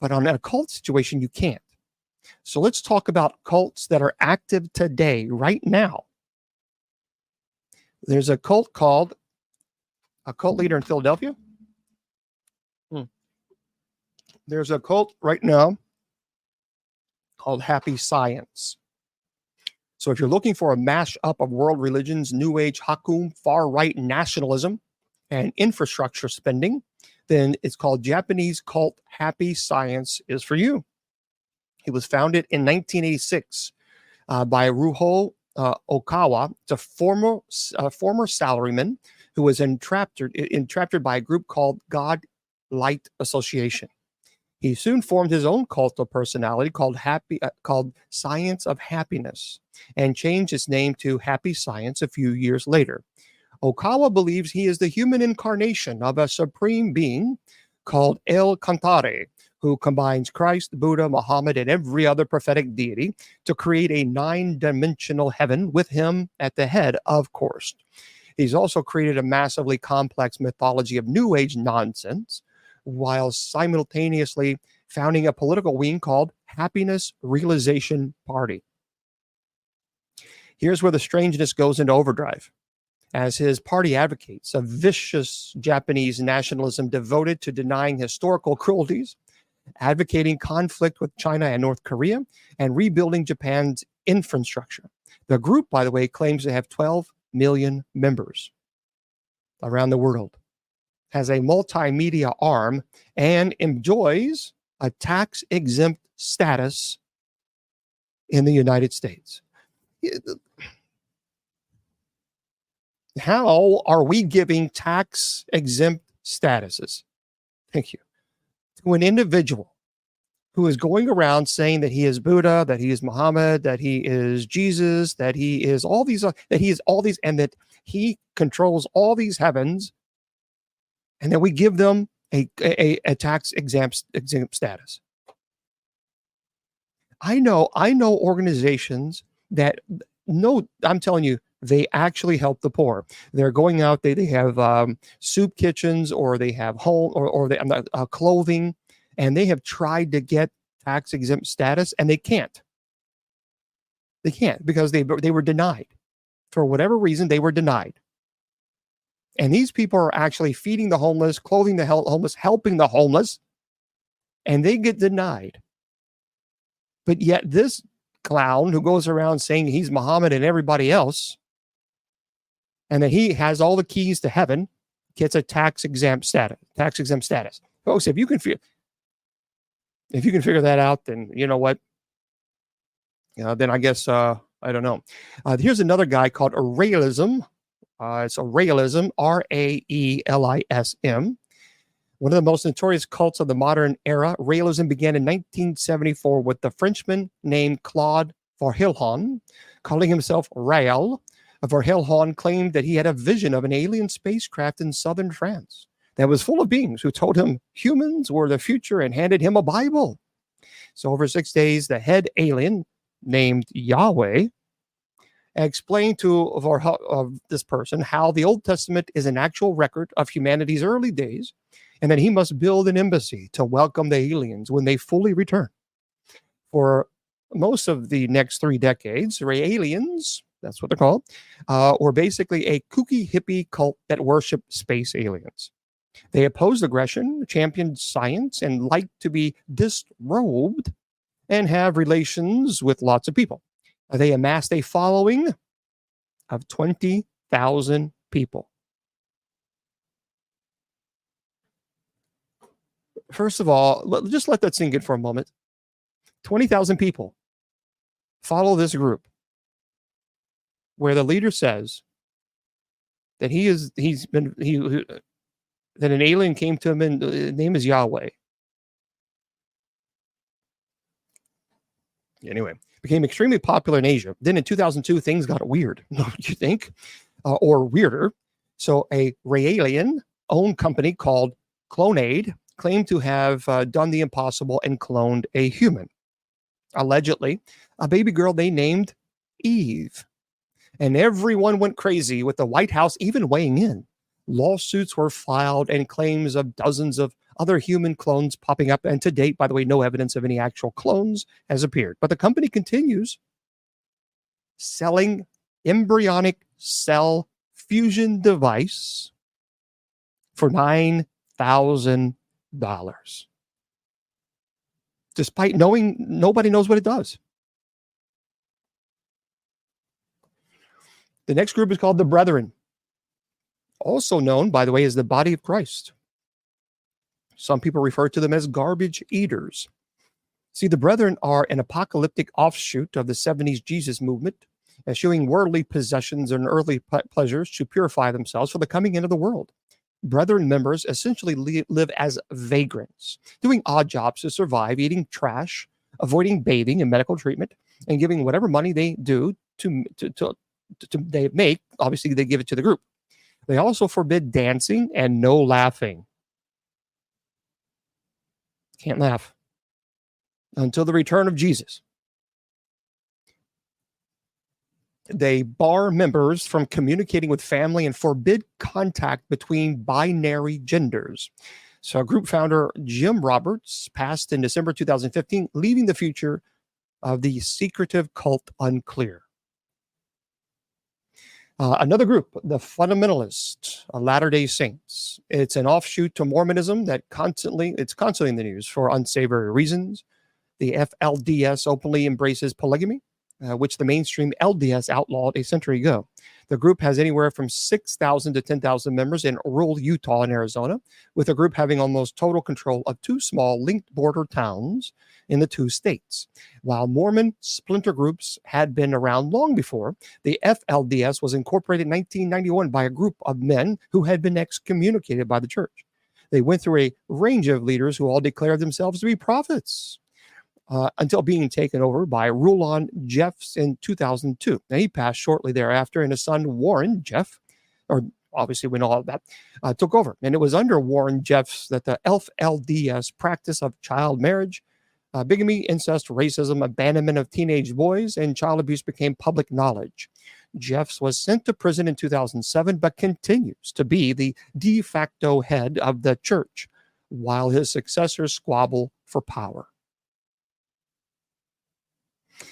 [SPEAKER 1] But on a cult situation, you can't. So let's talk about cults that are active today, right now. There's a cult called a cult leader in Philadelphia. There's a cult right now called Happy Science. So if you're looking for a mash-up of world religions, New Age Hakum, far-right nationalism, and infrastructure spending, then it's called Japanese cult Happy Science is for you. It was founded in 1986 by Ruho Okawa. It's a former salaryman who was entrapped by a group called God Light Association. He soon formed his own cult of personality called Science of Happiness and changed its name to Happy Science a few years later. Okawa believes he is the human incarnation of a supreme being called El Cantare, who combines Christ, Buddha, Muhammad, and every other prophetic deity to create a 9-dimensional heaven with him at the head, of course. He's also created a massively complex mythology of New Age nonsense, while simultaneously founding a political wing called Happiness Realization Party. Here's where the strangeness goes into overdrive, as his party advocates a vicious Japanese nationalism devoted to denying historical cruelties, advocating conflict with China and North Korea, and rebuilding Japan's infrastructure. The group, by the way, claims to have 12 million members around the world, has a multimedia arm, and enjoys a tax-exempt status in the United States. How are we giving tax-exempt statuses? Thank you. To an individual who is going around saying that he is Buddha, that he is Muhammad, that he is Jesus, that he is all these, and that he controls all these heavens, and then we give them a tax exempt status. I know organizations that I'm telling you, they actually help the poor. They're going out, they have soup kitchens, or they have home, or they clothing, and they have tried to get tax exempt status, and they can't. They can't because they were denied. For whatever reason, they were denied. And these people are actually feeding the homeless, clothing the homeless, helping the homeless, and they get denied. But yet this clown who goes around saying he's Muhammad and everybody else, and that he has all the keys to heaven, gets a tax exempt status. Folks, if you can figure that out, then you know what? Then I guess I don't know. Here's another guy called Raelism. It's Raelism, Raelism. One of the most notorious cults of the modern era. Raelism began in 1974 with the Frenchman named Claude Verheilhon, calling himself Rael. Verheilhon claimed that he had a vision of an alien spacecraft in southern France that was full of beings who told him humans were the future and handed him a Bible. So over 6 days, the head alien, named Yahweh, explained to this person how the Old Testament is an actual record of humanity's early days, and that he must build an embassy to welcome the aliens when they fully return. For most of the next 3 decades, aliens, that's what they're called, were basically a kooky hippie cult that worshiped space aliens. They opposed aggression, championed science, and liked to be disrobed and have relations with lots of people. They amassed a following of 20,000 people. First of all, just let that sink in for a moment. 20,000 people follow this group where the leader says that that an alien came to him and his name is Yahweh. Anyway, became extremely popular in Asia. Then in 2002, things got weird, don't you think? Or weirder. So a Raelian-owned company called Clonaid claimed to have done the impossible and cloned a human, allegedly a baby girl they named Eve. And everyone went crazy, with the White House even weighing in. Lawsuits were filed and claims of dozens of other human clones popping up. And to date, by the way, no evidence of any actual clones has appeared. But the company continues selling embryonic cell fusion device for $9,000, despite knowing nobody knows what it does. The next group is called the Brethren, also known, by the way, as the body of Christ. Some people refer to them as garbage eaters. See, the Brethren are an apocalyptic offshoot of the 70s Jesus movement, eschewing worldly possessions and earthly pleasures to purify themselves for the coming end of the world. Brethren members essentially live as vagrants, doing odd jobs to survive, eating trash, avoiding bathing and medical treatment, and giving whatever money they do they make. Obviously, they give it to the group. They also forbid dancing and no laughing. Can't laugh until the return of Jesus. They bar members from communicating with family and forbid contact between binary genders. So group founder Jim Roberts passed in December 2015, leaving the future of the secretive cult unclear. Another group, the Fundamentalist Latter-day Saints. It's an offshoot to Mormonism it's constantly in the news for unsavory reasons. The FLDS openly embraces polygamy, which the mainstream LDS outlawed a century ago. The group has anywhere from 6,000 to 10,000 members in rural Utah and Arizona, with the group having almost total control of two small linked border towns in the two states. While Mormon splinter groups had been around long before, the FLDS was incorporated in 1991 by a group of men who had been excommunicated by the church. They went through a range of leaders who all declared themselves to be prophets, until being taken over by Rulon Jeffs in 2002. Now, he passed shortly thereafter, and his son Warren Jeff, or obviously we know all of that, took over. And it was under Warren Jeffs that the FLDS practice of child marriage, bigamy, incest, racism, abandonment of teenage boys, and child abuse became public knowledge. Jeffs was sent to prison in 2007, but continues to be the de facto head of the church, while his successors squabble for power.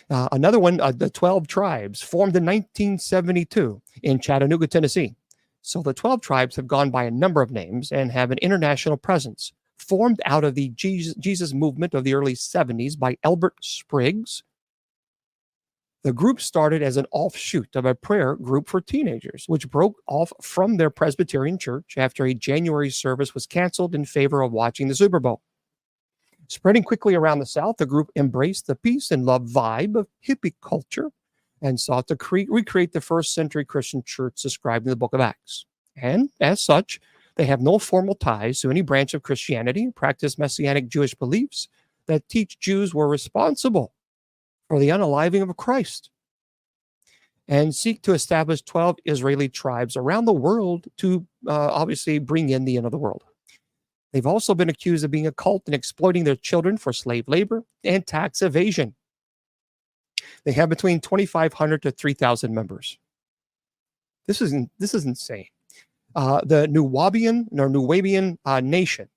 [SPEAKER 1] Another one, the 12 Tribes, formed in 1972 in Chattanooga, Tennessee. So the 12 Tribes have gone by a number of names and have an international presence. Formed out of the Jesus movement of the early 70s by Elbert Spriggs, the group started as an offshoot of a prayer group for teenagers, which broke off from their Presbyterian church after a January service was canceled in favor of watching the Super Bowl. Spreading quickly around the South, the group embraced the peace and love vibe of hippie culture and sought to recreate the first-century Christian church described in the book of Acts. And as such, they have no formal ties to any branch of Christianity, practice Messianic Jewish beliefs that teach Jews were responsible for the unaliving of Christ, and seek to establish 12 Israeli tribes around the world to obviously bring in the end of the world. They've also been accused of being a cult and exploiting their children for slave labor and tax evasion. They have between 2,500 to 3,000 members. This is insane. The Nuwabian Nation,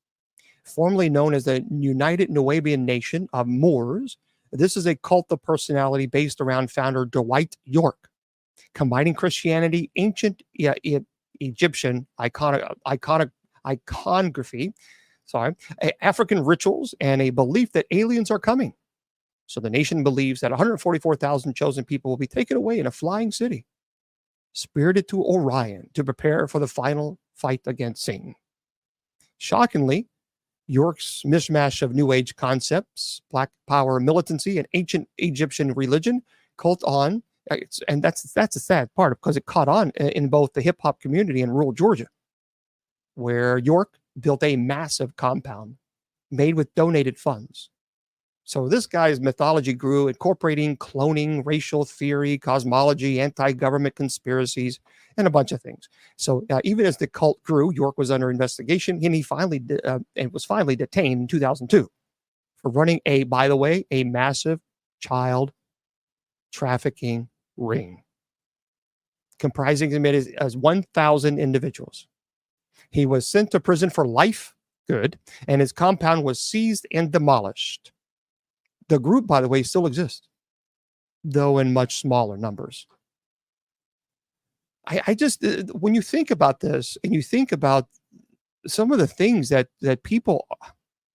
[SPEAKER 1] formerly known as the United Nuwabian Nation of Moors, this is a cult of personality based around founder Dwight York, combining Christianity, ancient Egyptian iconography, African rituals, and a belief that aliens are coming. So the nation believes that 144,000 chosen people will be taken away in a flying city, spirited to Orion to prepare for the final fight against Satan. Shockingly, York's mishmash of New Age concepts, Black Power militancy, and ancient Egyptian religion caught on, and that's a sad part, because it caught on in both the hip hop community and rural Georgia, where York built a massive compound made with donated funds. So this guy's mythology grew, incorporating cloning, racial theory, cosmology, anti-government conspiracies, and a bunch of things. So even as the cult grew, York was under investigation, and he finally and was finally detained in 2002 for running by the way, a massive child trafficking ring comprising as 1,000 individuals. He was sent to prison for life, good, and his compound was seized and demolished. The group, by the way, still exists, though in much smaller numbers. I just, when you think about this and you think about some of the things that people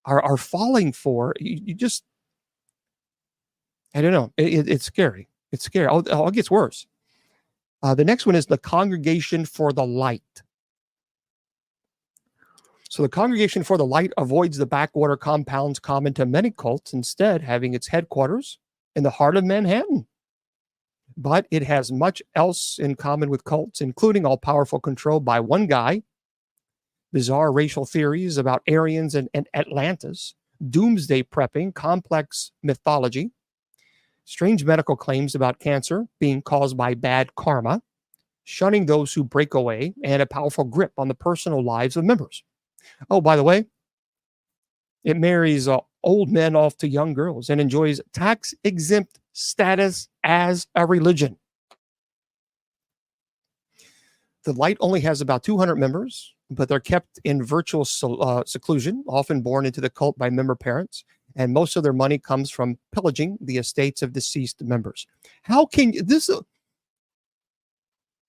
[SPEAKER 1] are falling for, you just, I don't know, it's scary. It's scary. It gets worse. The next one is the Congregation for the Light. So the Congregation for the Light avoids the backwater compounds common to many cults, instead having its headquarters in the heart of Manhattan. But it has much else in common with cults, including all-powerful control by one guy, bizarre racial theories about Aryans and Atlantis, doomsday prepping, complex mythology, strange medical claims about cancer being caused by bad karma, shunning those who break away, and a powerful grip on the personal lives of members. Oh, by the way, it marries old men off to young girls and enjoys tax-exempt status as a religion. The Light only has about 200 members, but they're kept in virtual seclusion, often born into the cult by member parents, and most of their money comes from pillaging the estates of deceased members. How can this...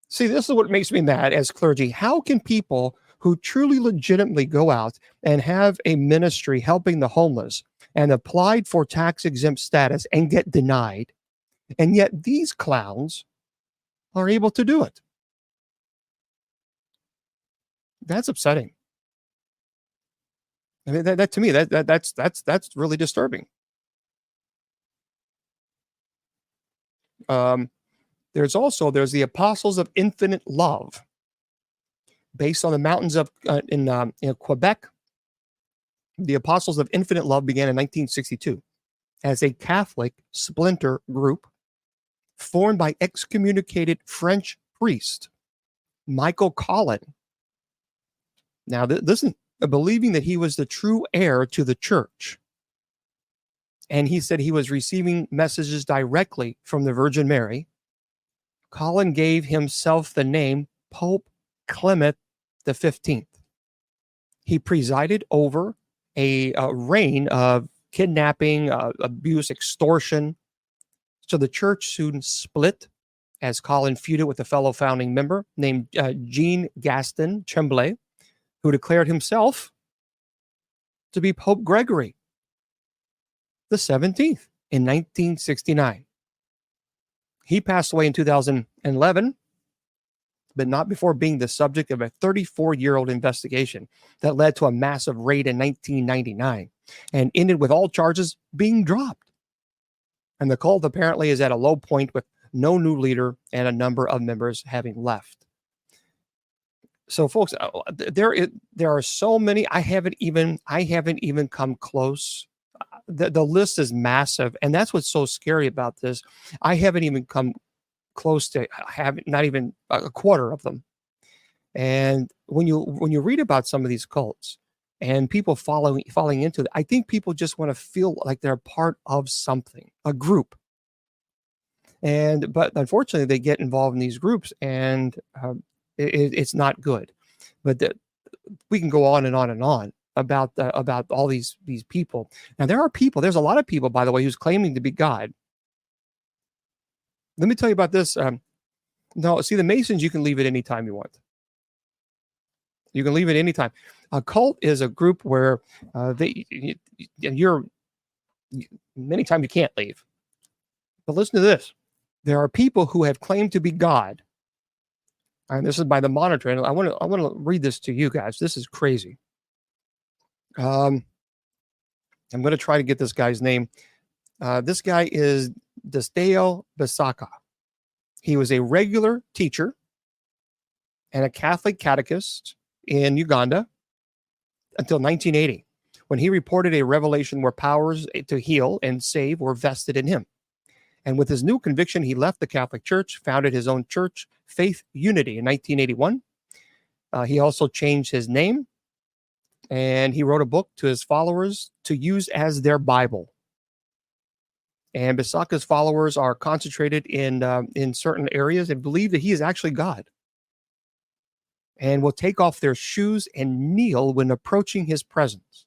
[SPEAKER 1] See, this is what makes me mad as clergy. How can people who truly legitimately go out and have a ministry helping the homeless and applied for tax-exempt status and get denied, and yet these clowns are able to do it? That's upsetting. I mean, that to me, that's really disturbing. There's the Apostles of Infinite Love, based on the mountains of in Quebec. The Apostles of Infinite Love began in 1962 as a Catholic splinter group formed by excommunicated French priest Michael Collin. Now, listen, believing that he was the true heir to the church. And he said he was receiving messages directly from the Virgin Mary. Collin gave himself the name Pope Clement XV. He presided over a reign of kidnapping, abuse, extortion. So the church soon split as Collin feuded with a fellow founding member named Jean-Gaston Tremblay, who declared himself to be Pope Gregory the 17th in 1969. He passed away in 2011, but not before being the subject of a 34-year-old investigation that led to a massive raid in 1999 and ended with all charges being dropped. And the cult apparently is at a low point with no new leader and a number of members having left. So, folks, there are so many. I haven't even come close. The list is massive, and that's what's so scary about this. I haven't even come close to not even a quarter of them. And when you read about some of these cults and people falling into it, I think people just want to feel like they're part of something, a group. But unfortunately, they get involved in these groups, and it's not good. But we can go on and on and on about all these people. Now, there's a lot of people, by the way, who's claiming to be God. Let me tell you about this. No, see, the Masons, you can leave it anytime you want. You can leave it anytime. A cult is a group where many times you can't leave. But listen to this. There are people who have claimed to be God. And this is by the Monitor. And I want to read this to you guys. This is crazy. I'm going to try to get this guy's name. This guy is Desdeo Bisaka. He was a regular teacher and a Catholic catechist in Uganda until 1980, when he reported a revelation where powers to heal and save were vested in him. And with his new conviction, he left the Catholic Church, founded his own church, Faith Unity, in 1981. He also changed his name, and he wrote a book to his followers to use as their Bible. And Bisaka's followers are concentrated in certain areas and believe that he is actually God, and will take off their shoes and kneel when approaching his presence.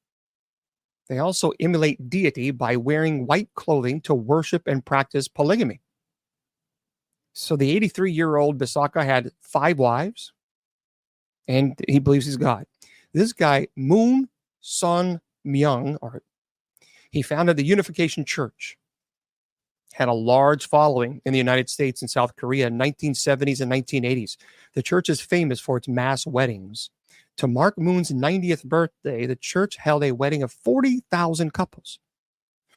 [SPEAKER 1] They also emulate deity by wearing white clothing to worship and practice polygamy. So the 83-year-old Bisaka had 5 wives, and he believes he's God. This guy, Moon Sun Myung, he founded the Unification Church, had a large following in the United States and South Korea in 1970s and 1980s. The church is famous for its mass weddings. To mark Moon's 90th birthday, the church held a wedding of 40,000 couples.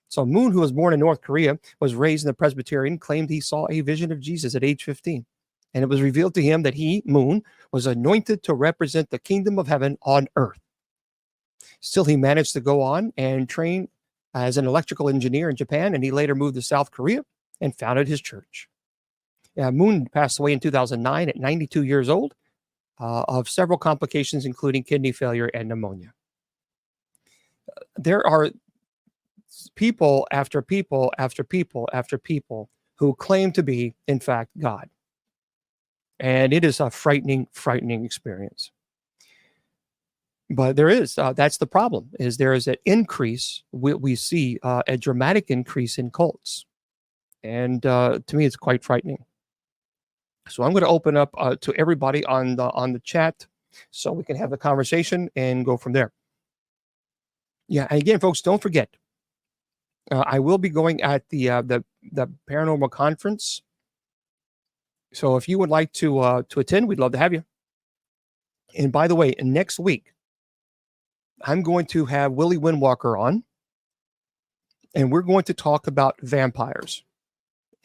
[SPEAKER 1] So Moon, who was born in North Korea, was raised in the Presbyterian, claimed he saw a vision of Jesus at age 15. And it was revealed to him that he, Moon, was anointed to represent the kingdom of heaven on earth. Still, he managed to go on and train as an electrical engineer in Japan, and he later moved to South Korea and founded his church. Moon passed away in 2009 at 92 years old of several complications, including kidney failure and pneumonia. There are people after people after people after people who claim to be, in fact, God. And it is a frightening, frightening experience. But there is, that's the problem, is there is an increase, we see a dramatic increase in cults. And to me, it's quite frightening. So I'm going to open up to everybody on the chat so we can have the conversation and go from there. Yeah, and again, folks, don't forget, I will be going at the paranormal conference. So if you would like to attend, we'd love to have you. And by the way, next week, I'm going to have Willie Windwalker on, and we're going to talk about vampires.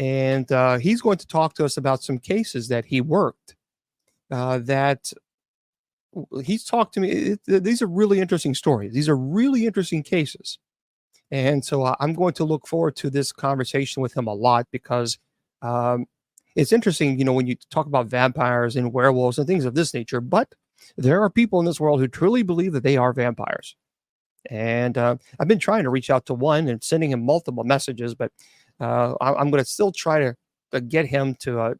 [SPEAKER 1] And he's going to talk to us about some cases that he worked that he's talked to me. These are really interesting stories. These are really interesting cases. And so I'm going to look forward to this conversation with him a lot because it's interesting, when you talk about vampires and werewolves and things of this nature, but there are people in this world who truly believe that they are vampires. And I've been trying to reach out to one and sending him multiple messages, but I'm going to still try to get him to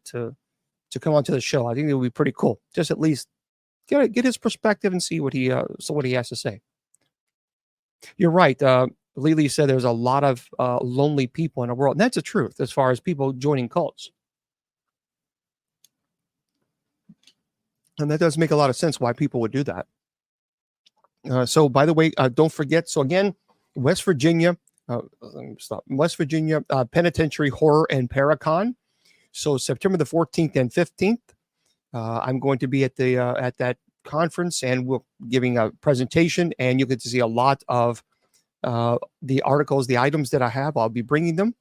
[SPEAKER 1] come onto the show. I think it would be pretty cool. Just at least get his perspective and see what he has to say. You're right. Lily said there's a lot of lonely people in the world. And that's the truth as far as people joining cults. And that does make a lot of sense why people would do that. So, by the way, don't forget. So, again, West Virginia, West Virginia Penitentiary Horror and Paracon. So, September the 14th and 15th, I'm going to be at that conference, and we're giving a presentation, and you get to see a lot of the articles, the items that I have. I'll be bringing them.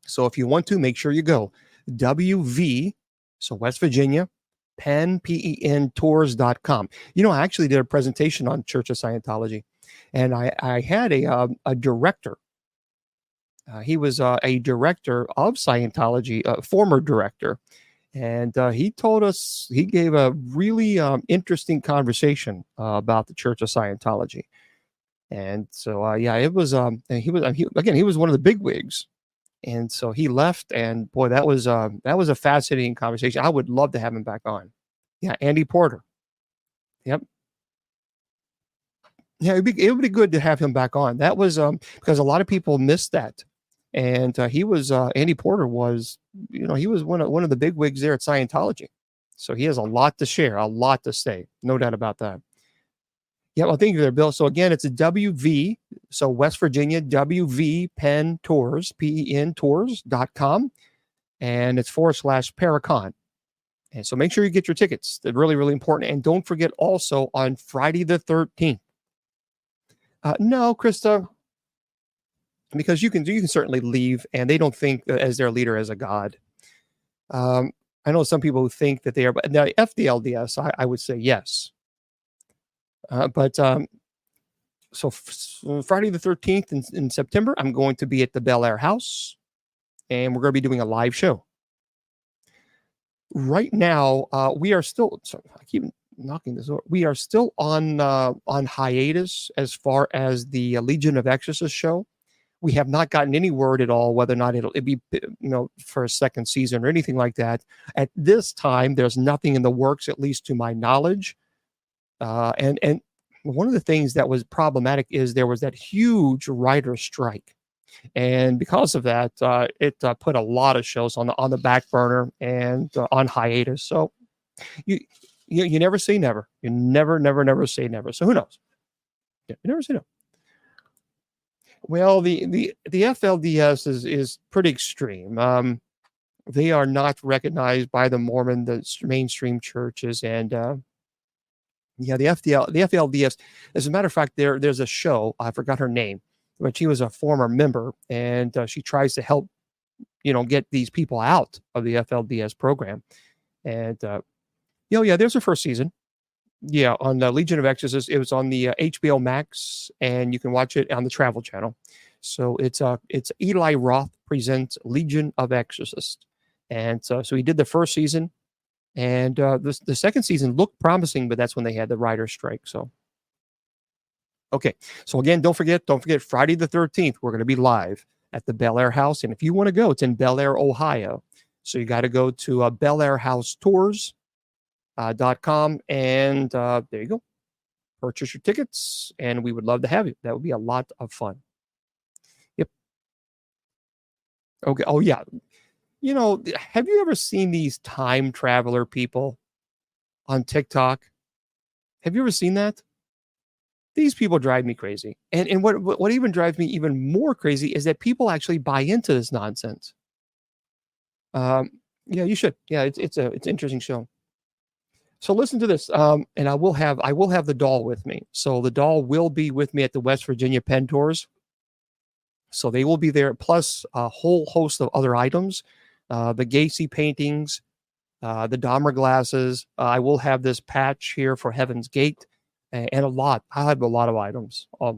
[SPEAKER 1] So, if you want to, make sure you go. WV, so West Virginia, pentours.com. I actually did a presentation on Church of Scientology, and I had a director. He was a director of Scientology, a former director, and he gave a really interesting conversation about the Church of Scientology. And so, it was, he was one of the bigwigs. And so he left, and boy, that was a fascinating conversation. I would love to have him back on. Yeah, Andy Porter. Yep. Yeah, it would be good to have him back on. That was because a lot of people missed that, and Andy Porter was, he was one of the big wigs there at Scientology. So he has a lot to share, a lot to say, no doubt about that. Yeah, well, thank you there, Bill. So again, it's a WV, so West Virginia, WV Penn Tours, PEN Tours.com, and it's /Paracon. And so make sure you get your tickets. They're really, really important. And don't forget also on Friday the 13th. No, Krista, because you can certainly leave, and they don't think as their leader as a god. I know some people who think that they are, but now FDLDS, I would say yes. But So Friday the 13th in September, I'm going to be at the Bel Air House, and we're going to be doing a live show. Right now, we are still. So I keep knocking this over. We are still on hiatus as far as the Legion of Exorcists show. We have not gotten any word at all whether or not it'll be for a second season or anything like that. At this time, there's nothing in the works, at least to my knowledge. And one of the things that was problematic is there was that huge writer strike, and because of that, it put a lot of shows on the back burner and on hiatus. So you, you never say never. You never say never. So who knows? Yeah, you never say no. Well, the FLDS is pretty extreme. They are not recognized by the mainstream churches, and yeah, the FLDS. As a matter of fact, there's a show. I forgot her name, but she was a former member, and she tries to help get these people out of the FLDS program. And yeah, there's her first season. Yeah, on the Legion of Exorcists. It was on the HBO Max, and you can watch it on the Travel Channel. So it's Eli Roth presents Legion of Exorcists, and so he did the first season, and the second season looked promising, but that's when they had the writer's strike. So okay, so again, don't forget Friday the 13th, we're going to be live at the Bel Air House, and if you want to go, it's in Bel Air, Ohio. So you got to go to Bel Air House Tours. .com, and there you go. Purchase your tickets, and we would love to have you. That would be a lot of fun. Yep. Okay. Oh yeah. Have you ever seen these time traveler people on TikTok? Have you ever seen that? These people drive me crazy. And what even drives me even more crazy is that people actually buy into this nonsense. Yeah, you should. Yeah, it's an interesting show. So listen to this, and I will have the doll with me. So the doll will be with me at the West Virginia Pen Tours. So they will be there, plus a whole host of other items, the Gacy paintings, the Dahmer glasses. I will have this patch here for Heaven's Gate, and a lot. I have a lot of items. But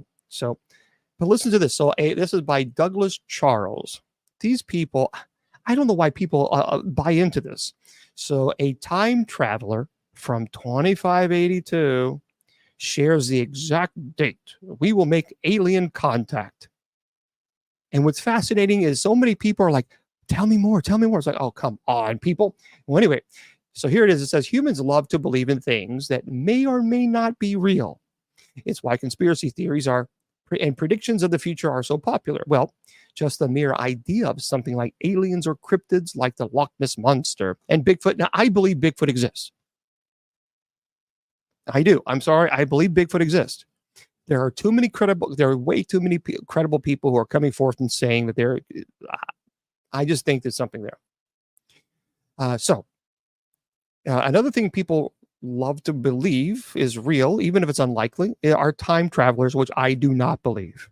[SPEAKER 1] listen to this. So this is by Douglas Charles. These people, I don't know why people buy into this. So a time traveler from 2582 shares the exact date we will make alien contact. And what's fascinating is so many people are like, tell me more. It's like, oh, come on, people. Well, anyway, so here it is. It says humans love to believe in things that may or may not be real. It's why conspiracy theories and predictions of the future are so popular. Well, just the mere idea of something like aliens or cryptids like the Loch Ness Monster and Bigfoot. Now, I believe Bigfoot exists. I do. I'm sorry. I believe Bigfoot exists. There are way too many credible people who are coming forth and saying that I just think there's something there. Another thing people love to believe is real, even if it's unlikely, are time travelers, which I do not believe.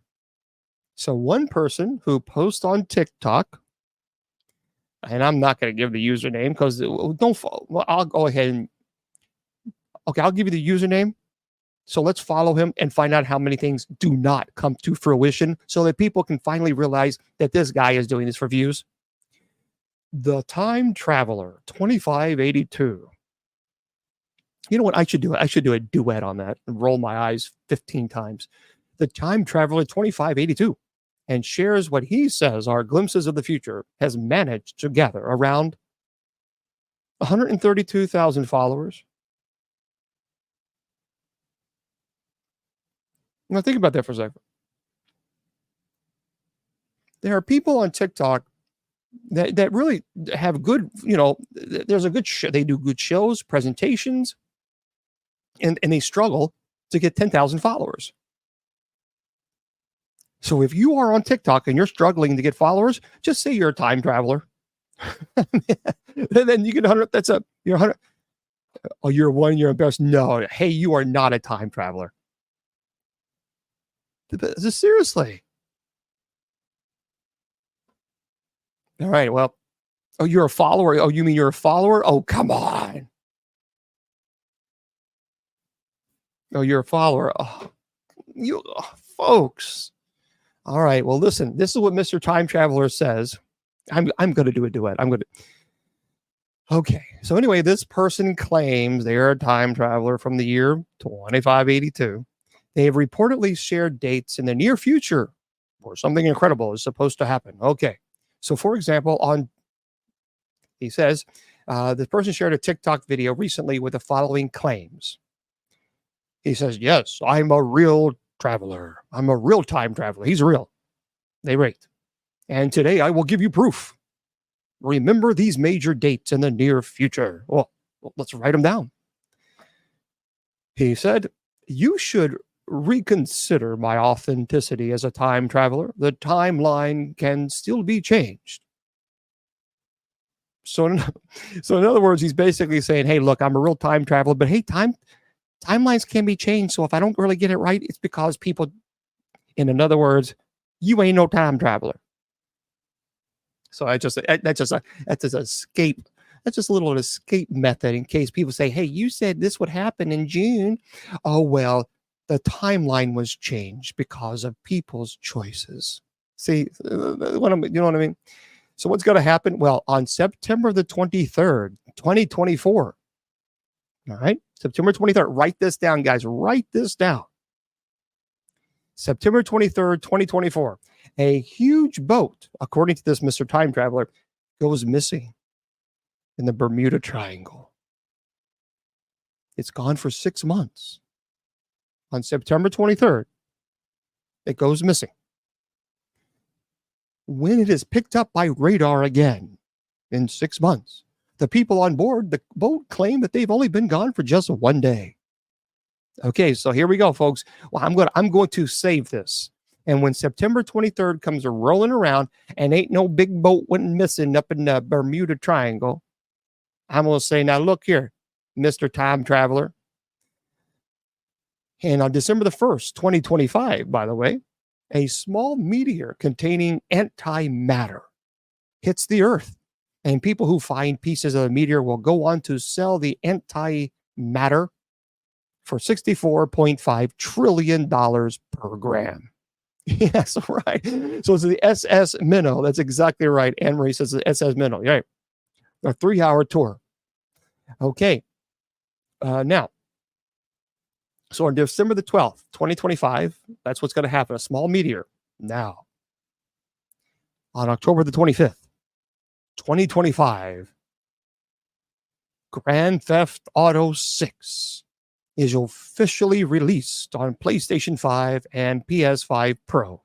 [SPEAKER 1] So one person who posts on TikTok, and I'm not going to give the username because I'll go ahead and okay, I'll give you the username. So let's follow him and find out how many things do not come to fruition so that people can finally realize that this guy is doing this for views. The Time Traveler 2582. You know what I should do? I should do a duet on that and roll my eyes 15 times. The Time Traveler 2582, and shares what he says are glimpses of the future, has managed to gather around 132,000 followers. Now think about that for a second. There are people on TikTok that really have good, there's a good show. They do good shows, presentations, and they struggle to get 10,000 followers. So if you are on TikTok and you're struggling to get followers, just say you're a time traveler. Then you get 100. You're 100. Oh, you're one. You're best. No, hey, you are not a time traveler. Seriously. All right. Well, oh, you're a follower. Oh, you mean you're a follower? Oh, come on. Oh, you're a follower. Oh, You folks. All right. Well, listen, this is what Mr. Time Traveler says. I'm going to do a duet. I'm going to. Okay. So anyway, this person claims they are a time traveler from the year 2582. They have reportedly shared dates in the near future where something incredible is supposed to happen. Okay. So for example, he says, this person shared a TikTok video recently with the following claims. He says, yes, I'm a real traveler. I'm a real time traveler. He's real. They rate. And today I will give you proof. Remember these major dates in the near future. Well, let's write them down. He said, you should reconsider my authenticity as a time traveler. The timeline can still be changed. So in other words, he's basically saying, hey, look, I'm a real time traveler, but hey, timelines can be changed. So if I don't really get it right, it's because people, in other words, you ain't no time traveler. So that's just escape. That's just a little escape method in case people say, hey, you said this would happen in June. Oh, well, the timeline was changed because of people's choices. See, you know what I mean? So what's going to happen? Well, on September the 23rd, 2024. All right. September 23rd. Write this down, guys. Write this down. September 23rd, 2024. A huge boat, according to this Mr. Time Traveler, goes missing in the Bermuda Triangle. It's gone for 6 months. On September 23rd, it goes missing. When it is picked up by radar again in 6 months, the people on board the boat claim that they've only been gone for just 1 day. Okay, so here we go, folks. Well, I'm going to save this. And when September 23rd comes rolling around and ain't no big boat went missing up in the Bermuda Triangle, I'm going to say, now look here, Mr. Time Traveler. And on December the 1st, 2025, by the way, a small meteor containing antimatter hits the Earth. And people who find pieces of the meteor will go on to sell the antimatter for $64.5 trillion per gram. Yes, right. So it's the SS Minnow. That's exactly right. Anne-Marie says the SS Minnow. Right. A 3-hour tour. Okay. Now, so on December the 12th, 2025, that's what's going to happen. A small meteor. Now, on October the 25th, 2025, Grand Theft Auto 6 is officially released on PlayStation 5 and PS5 Pro.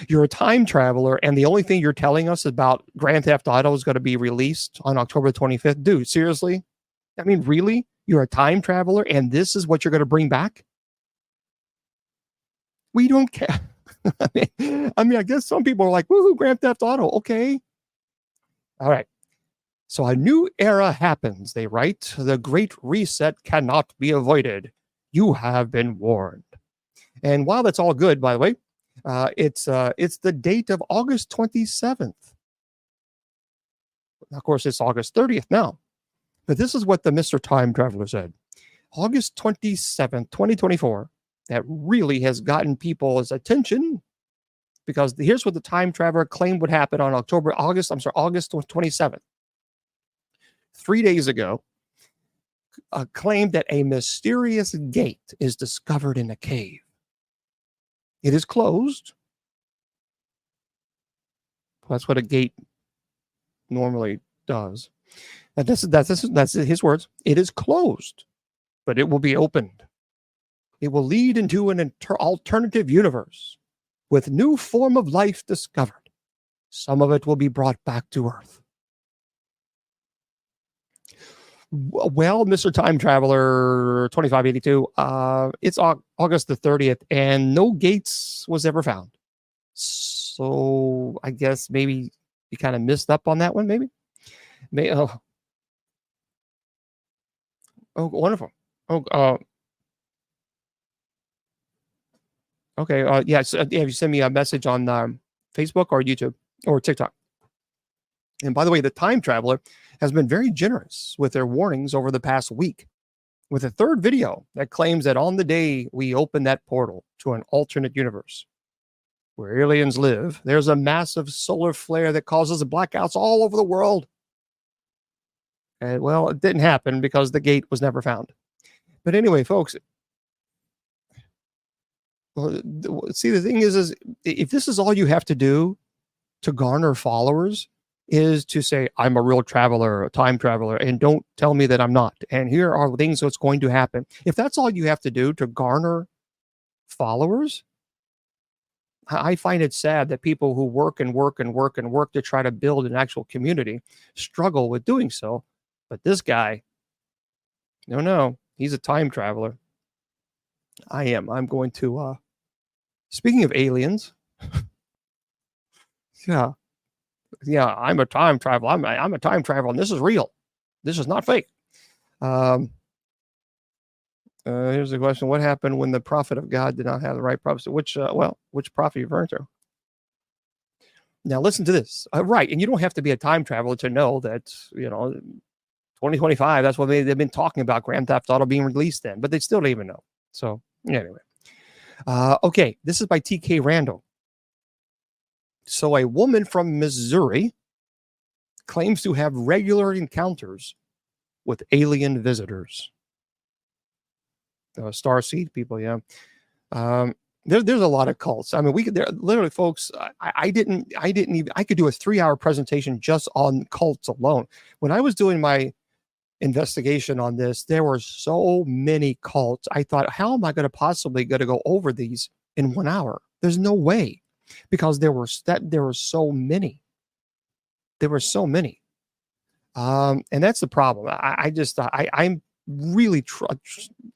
[SPEAKER 1] You're a time traveler, and the only thing you're telling us about Grand Theft Auto is going to be released on October 25th. Dude, seriously? I mean, really? You're a time traveler, and this is what you're going to bring back? We don't care. I mean, I guess some people are like, woohoo, Grand Theft Auto. Okay. All right. So a new era happens, they write. The Great Reset cannot be avoided. You have been warned. And while that's all good, by the way, it's the date of August 27th. Of course, it's August 30th now. But this is what the Mr. Time Traveler said. August 27th, 2024, that really has gotten people's attention, because here's what the time traveler claimed would happen on August 27th. 3 days ago, claimed that a mysterious gate is discovered in a cave. It is closed. That's what a gate normally does. And that's his words. It is closed, but it will be opened. It will lead into an alternative universe with new form of life discovered. Some of it will be brought back to Earth. Well, Mr. Time Traveler 2582, it's August the 30th, and no gates was ever found. So I guess maybe you kind of missed up on that one, maybe? Oh, wonderful. Okay. Yeah, so, have you sent me a message on Facebook or YouTube or TikTok? And by the way, the time traveler has been very generous with their warnings over the past week, with a third video that claims that on the day we open that portal to an alternate universe where aliens live, there's a massive solar flare that causes blackouts all over the world. And well, it didn't happen because the gate was never found. But anyway, folks, well, see, the thing is if this is all you have to do to garner followers, is to say, I'm a real traveler, a time traveler, and don't tell me that I'm not. And here are things that's going to happen. If that's all you have to do to garner followers, I find it sad that people who work and work and work and work to try to build an actual community struggle with doing so. But this guy, no, he's a time traveler. I'm going to, speaking of aliens, yeah, I'm a time traveler. I'm a time traveler, and this is real. This is not fake. Here's the question: what happened when the prophet of God did not have the right prophecy? Which prophet are you referring to? Now, listen to this. Right, and you don't have to be a time traveler to know that 2025. That's what they've been talking about. Grand Theft Auto being released then, but they still don't even know. So anyway, okay, this is by T.K. Randall. So a woman from Missouri claims to have regular encounters with alien visitors. Starseed people, yeah. There's a lot of cults. I mean, literally, folks. I could do a 3-hour presentation just on cults alone. When I was doing my investigation on this, there were so many cults. I thought, how am I going to go over these in 1 hour? There's no way. Because there were so many. There were so many. And that's the problem. I'm really,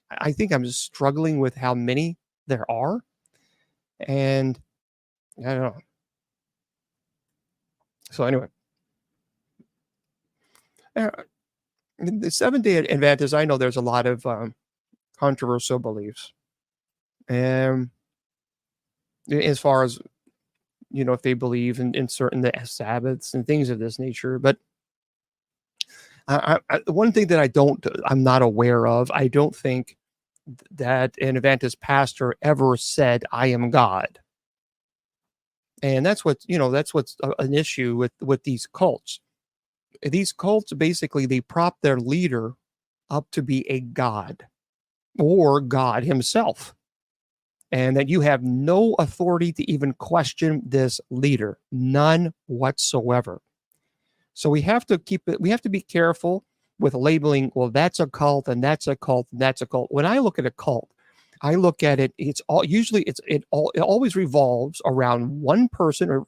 [SPEAKER 1] I think I'm just struggling with how many there are. And I don't know. So anyway, the Seventh-day Adventists, I know there's a lot of controversial beliefs. And as far as if they believe in certain Sabbaths and things of this nature. But one thing that I'm not aware of, I don't think that an Adventist pastor ever said, I am God. And that's what's an issue with these cults. These cults, basically, they prop their leader up to be a god or God himself. And that you have no authority to even question this leader, none whatsoever. So we have to be careful with labeling, well, that's a cult and that's a cult and that's a cult. When I look at a cult, I look at it, it always revolves around one person, or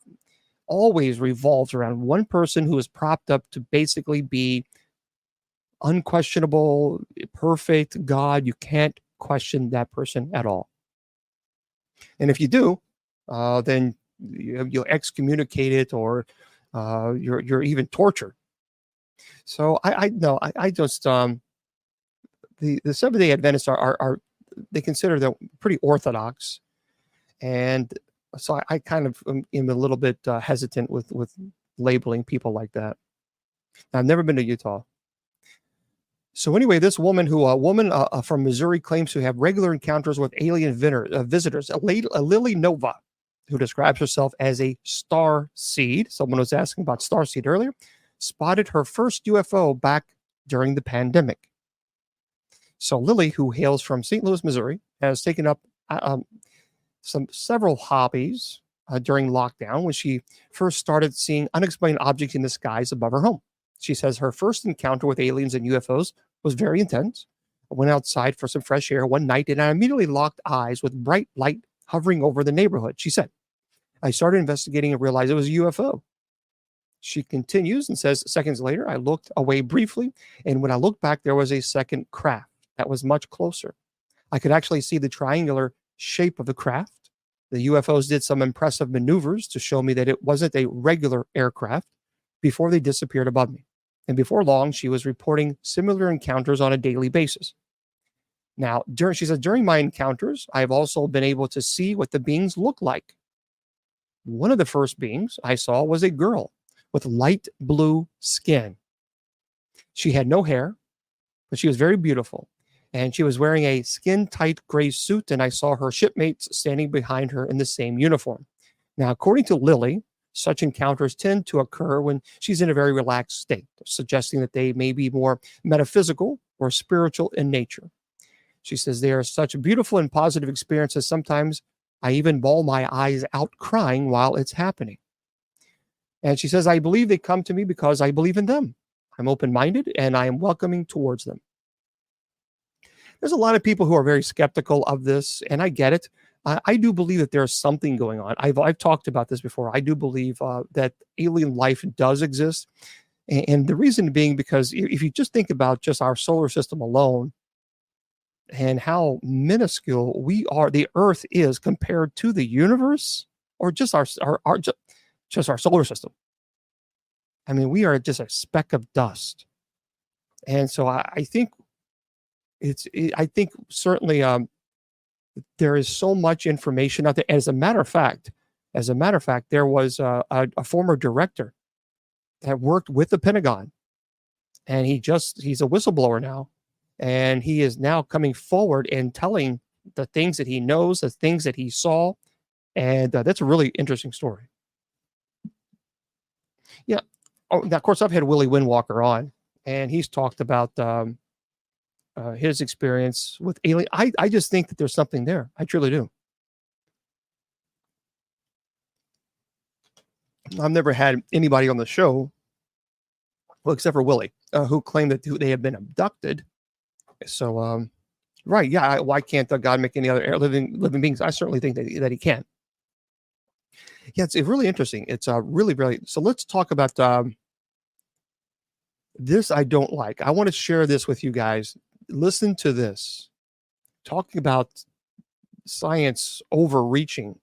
[SPEAKER 1] always revolves around one person who is propped up to basically be unquestionable, perfect God. You can't question that person at all. And if you do, then you'll excommunicate it, or you're even tortured. So I just the Seventh-day Adventists are they consider them pretty orthodox, and so I kind of am a little bit hesitant with labeling people like that. I've never been to Utah. So anyway, this woman from Missouri claims to have regular encounters with alien visitors. Lily Nova, who describes herself as a star seed, someone was asking about star seed earlier, spotted her first UFO back during the pandemic. So Lily, who hails from St. Louis, Missouri, has taken up several hobbies during lockdown when she first started seeing unexplained objects in the skies above her home. She says her first encounter with aliens and UFOs was very intense. I went outside for some fresh air one night and I immediately locked eyes with bright light hovering over the neighborhood. She said, I started investigating and realized it was a UFO. She continues and says, seconds later, I looked away briefly, and when I looked back, there was a second craft that was much closer. I could actually see the triangular shape of the craft. The UFOs did some impressive maneuvers to show me that it wasn't a regular aircraft before they disappeared above me. And before long, she was reporting similar encounters on a daily basis. Now, she said, during my encounters, I've also been able to see what the beings look like. One of the first beings I saw was a girl with light blue skin. She had no hair, but she was very beautiful. And she was wearing a skin-tight gray suit, and I saw her shipmates standing behind her in the same uniform. Now, according to Lily, such encounters tend to occur when she's in a very relaxed state, suggesting that they may be more metaphysical or spiritual in nature. She says they are such beautiful and positive experiences. Sometimes I even bawl my eyes out crying while it's happening. And she says, I believe they come to me because I believe in them. I'm open-minded and I am welcoming towards them. There's a lot of people who are very skeptical of this, and I get it. I do believe that there's something going on. I've talked about this before. I do believe that alien life does exist. And the reason being because if you just think about just our solar system alone and how minuscule we are, the Earth is compared to the universe or just our solar system. I mean, we are just a speck of dust. And so I think I think certainly there is so much information out there. As a matter of fact, there was a former director that worked with the Pentagon, and he's a whistleblower now, and he is now coming forward and telling the things that he knows, the things that he saw, and that's a really interesting story. Yeah. Oh, now, of course, I've had Willie Windwalker on, and he's talked about his experience with alien. I just think that there's something there. I truly do. I've never had anybody on the show, well, except for Willie, who claimed that they have been abducted. So, right, yeah. Why can't God make any other living beings? I certainly think that he can. Yeah, it's really interesting. It's really, really. So let's talk about this. I don't like. I want to share this with you guys. Listen to this. Talking about science overreaching.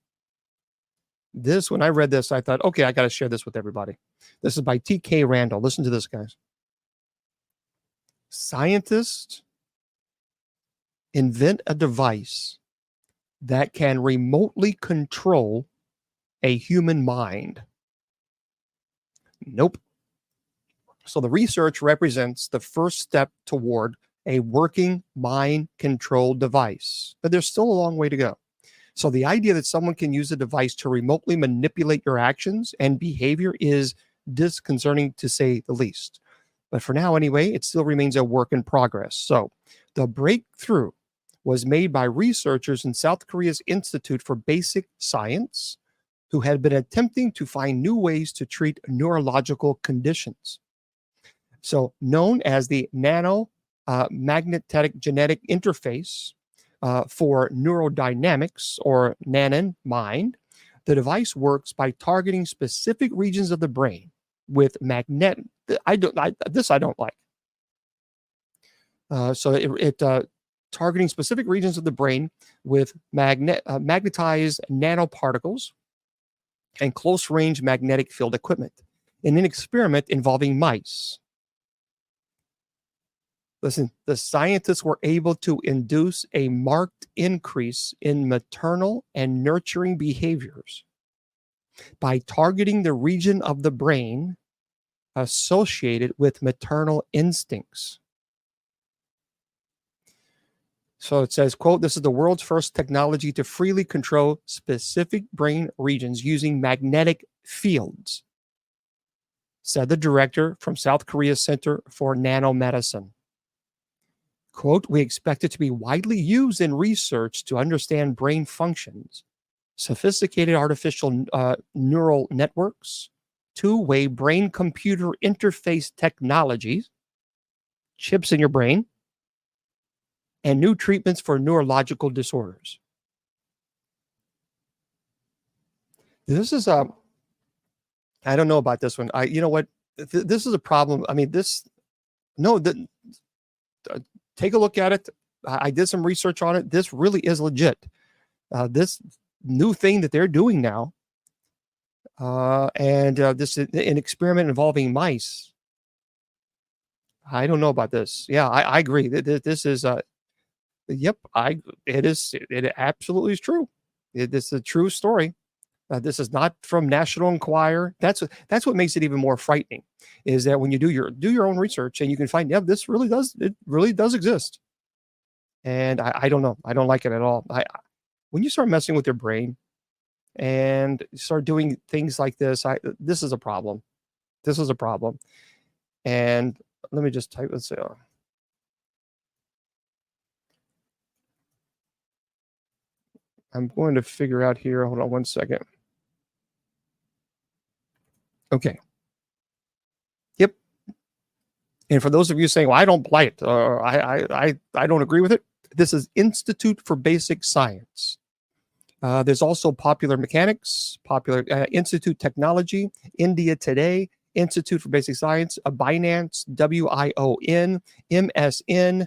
[SPEAKER 1] This, when I read this, I thought, okay, I got to share this with everybody. This is by T.K. Randall. Listen to this, guys. Scientists invent a device that can remotely control a human mind. Nope. So the research represents the first step toward a working mind control device, but there's still a long way to go. So the idea that someone can use a device to remotely manipulate your actions and behavior is disconcerting, to say the least. But for now, anyway, it still remains a work in progress. So the breakthrough was made by researchers in South Korea's Institute for Basic Science, who had been attempting to find new ways to treat neurological conditions. So known as the magnetic genetic interface for neurodynamics, or NANN mind, the device works by targeting specific regions of the brain with I don't like. So it targeting specific regions of the brain with magnetized nanoparticles and close-range magnetic field equipment in an experiment involving mice. Listen, the scientists were able to induce a marked increase in maternal and nurturing behaviors by targeting the region of the brain associated with maternal instincts. So it says, quote, this is the world's first technology to freely control specific brain regions using magnetic fields, said the director from South Korea's Center for Nanomedicine. Quote, we expect it to be widely used in research to understand brain functions, sophisticated artificial neural networks, two-way brain-computer interface technologies, chips in your brain, and new treatments for neurological disorders. This is I don't know about this one. You know what? This is a problem. I mean, take a look at it. I did some research on it. This really is legit. This new thing that they're doing now, and this is an experiment involving mice. I don't know about this. Yeah, I agree. This is yep. It absolutely is true. It's a true story. This is not from National Enquirer. That's what makes it even more frightening, is that when you do your own research and you can find, yeah, this really does exist. And I don't know, I don't like it at all. When you start messing with your brain and start doing things like this, this is a problem. This is a problem. And let me just type this out. I'm going to figure out here. Hold on one second. Okay. Yep. And for those of you saying, "Well, I don't buy it," or I don't agree with it, this is Institute for Basic Science. There's also Popular Mechanics, Popular Institute Technology, India Today, Institute for Basic Science, Binance, WION, MSN,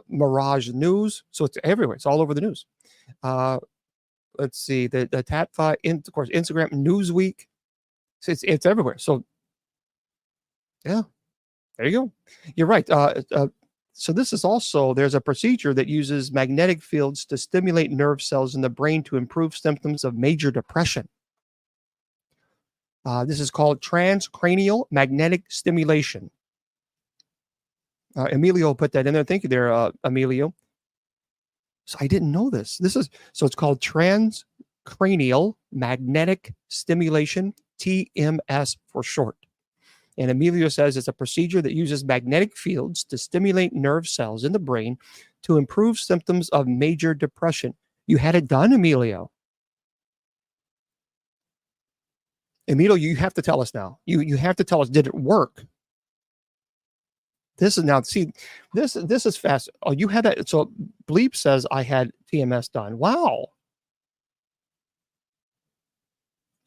[SPEAKER 1] Mirage News. So it's everywhere. It's all over the news. Let's see, the TATFA, of course, Instagram, Newsweek. So it's everywhere. So yeah, there you go. You're right. So this is also, there's a procedure that uses magnetic fields to stimulate nerve cells in the brain to improve symptoms of major depression. This is called transcranial magnetic stimulation. Emilio put that in there. Thank you there, Emilio. So I didn't know this. So it's called transcranial magnetic stimulation, TMS for short. And Emilio says it's a procedure that uses magnetic fields to stimulate nerve cells in the brain to improve symptoms of major depression. You had it done, Emilio. Emilio, you have to tell us now. You have to tell us, did it work? This is now, see, this is fast. Oh, you had that. So Bleep says I had TMS done. Wow.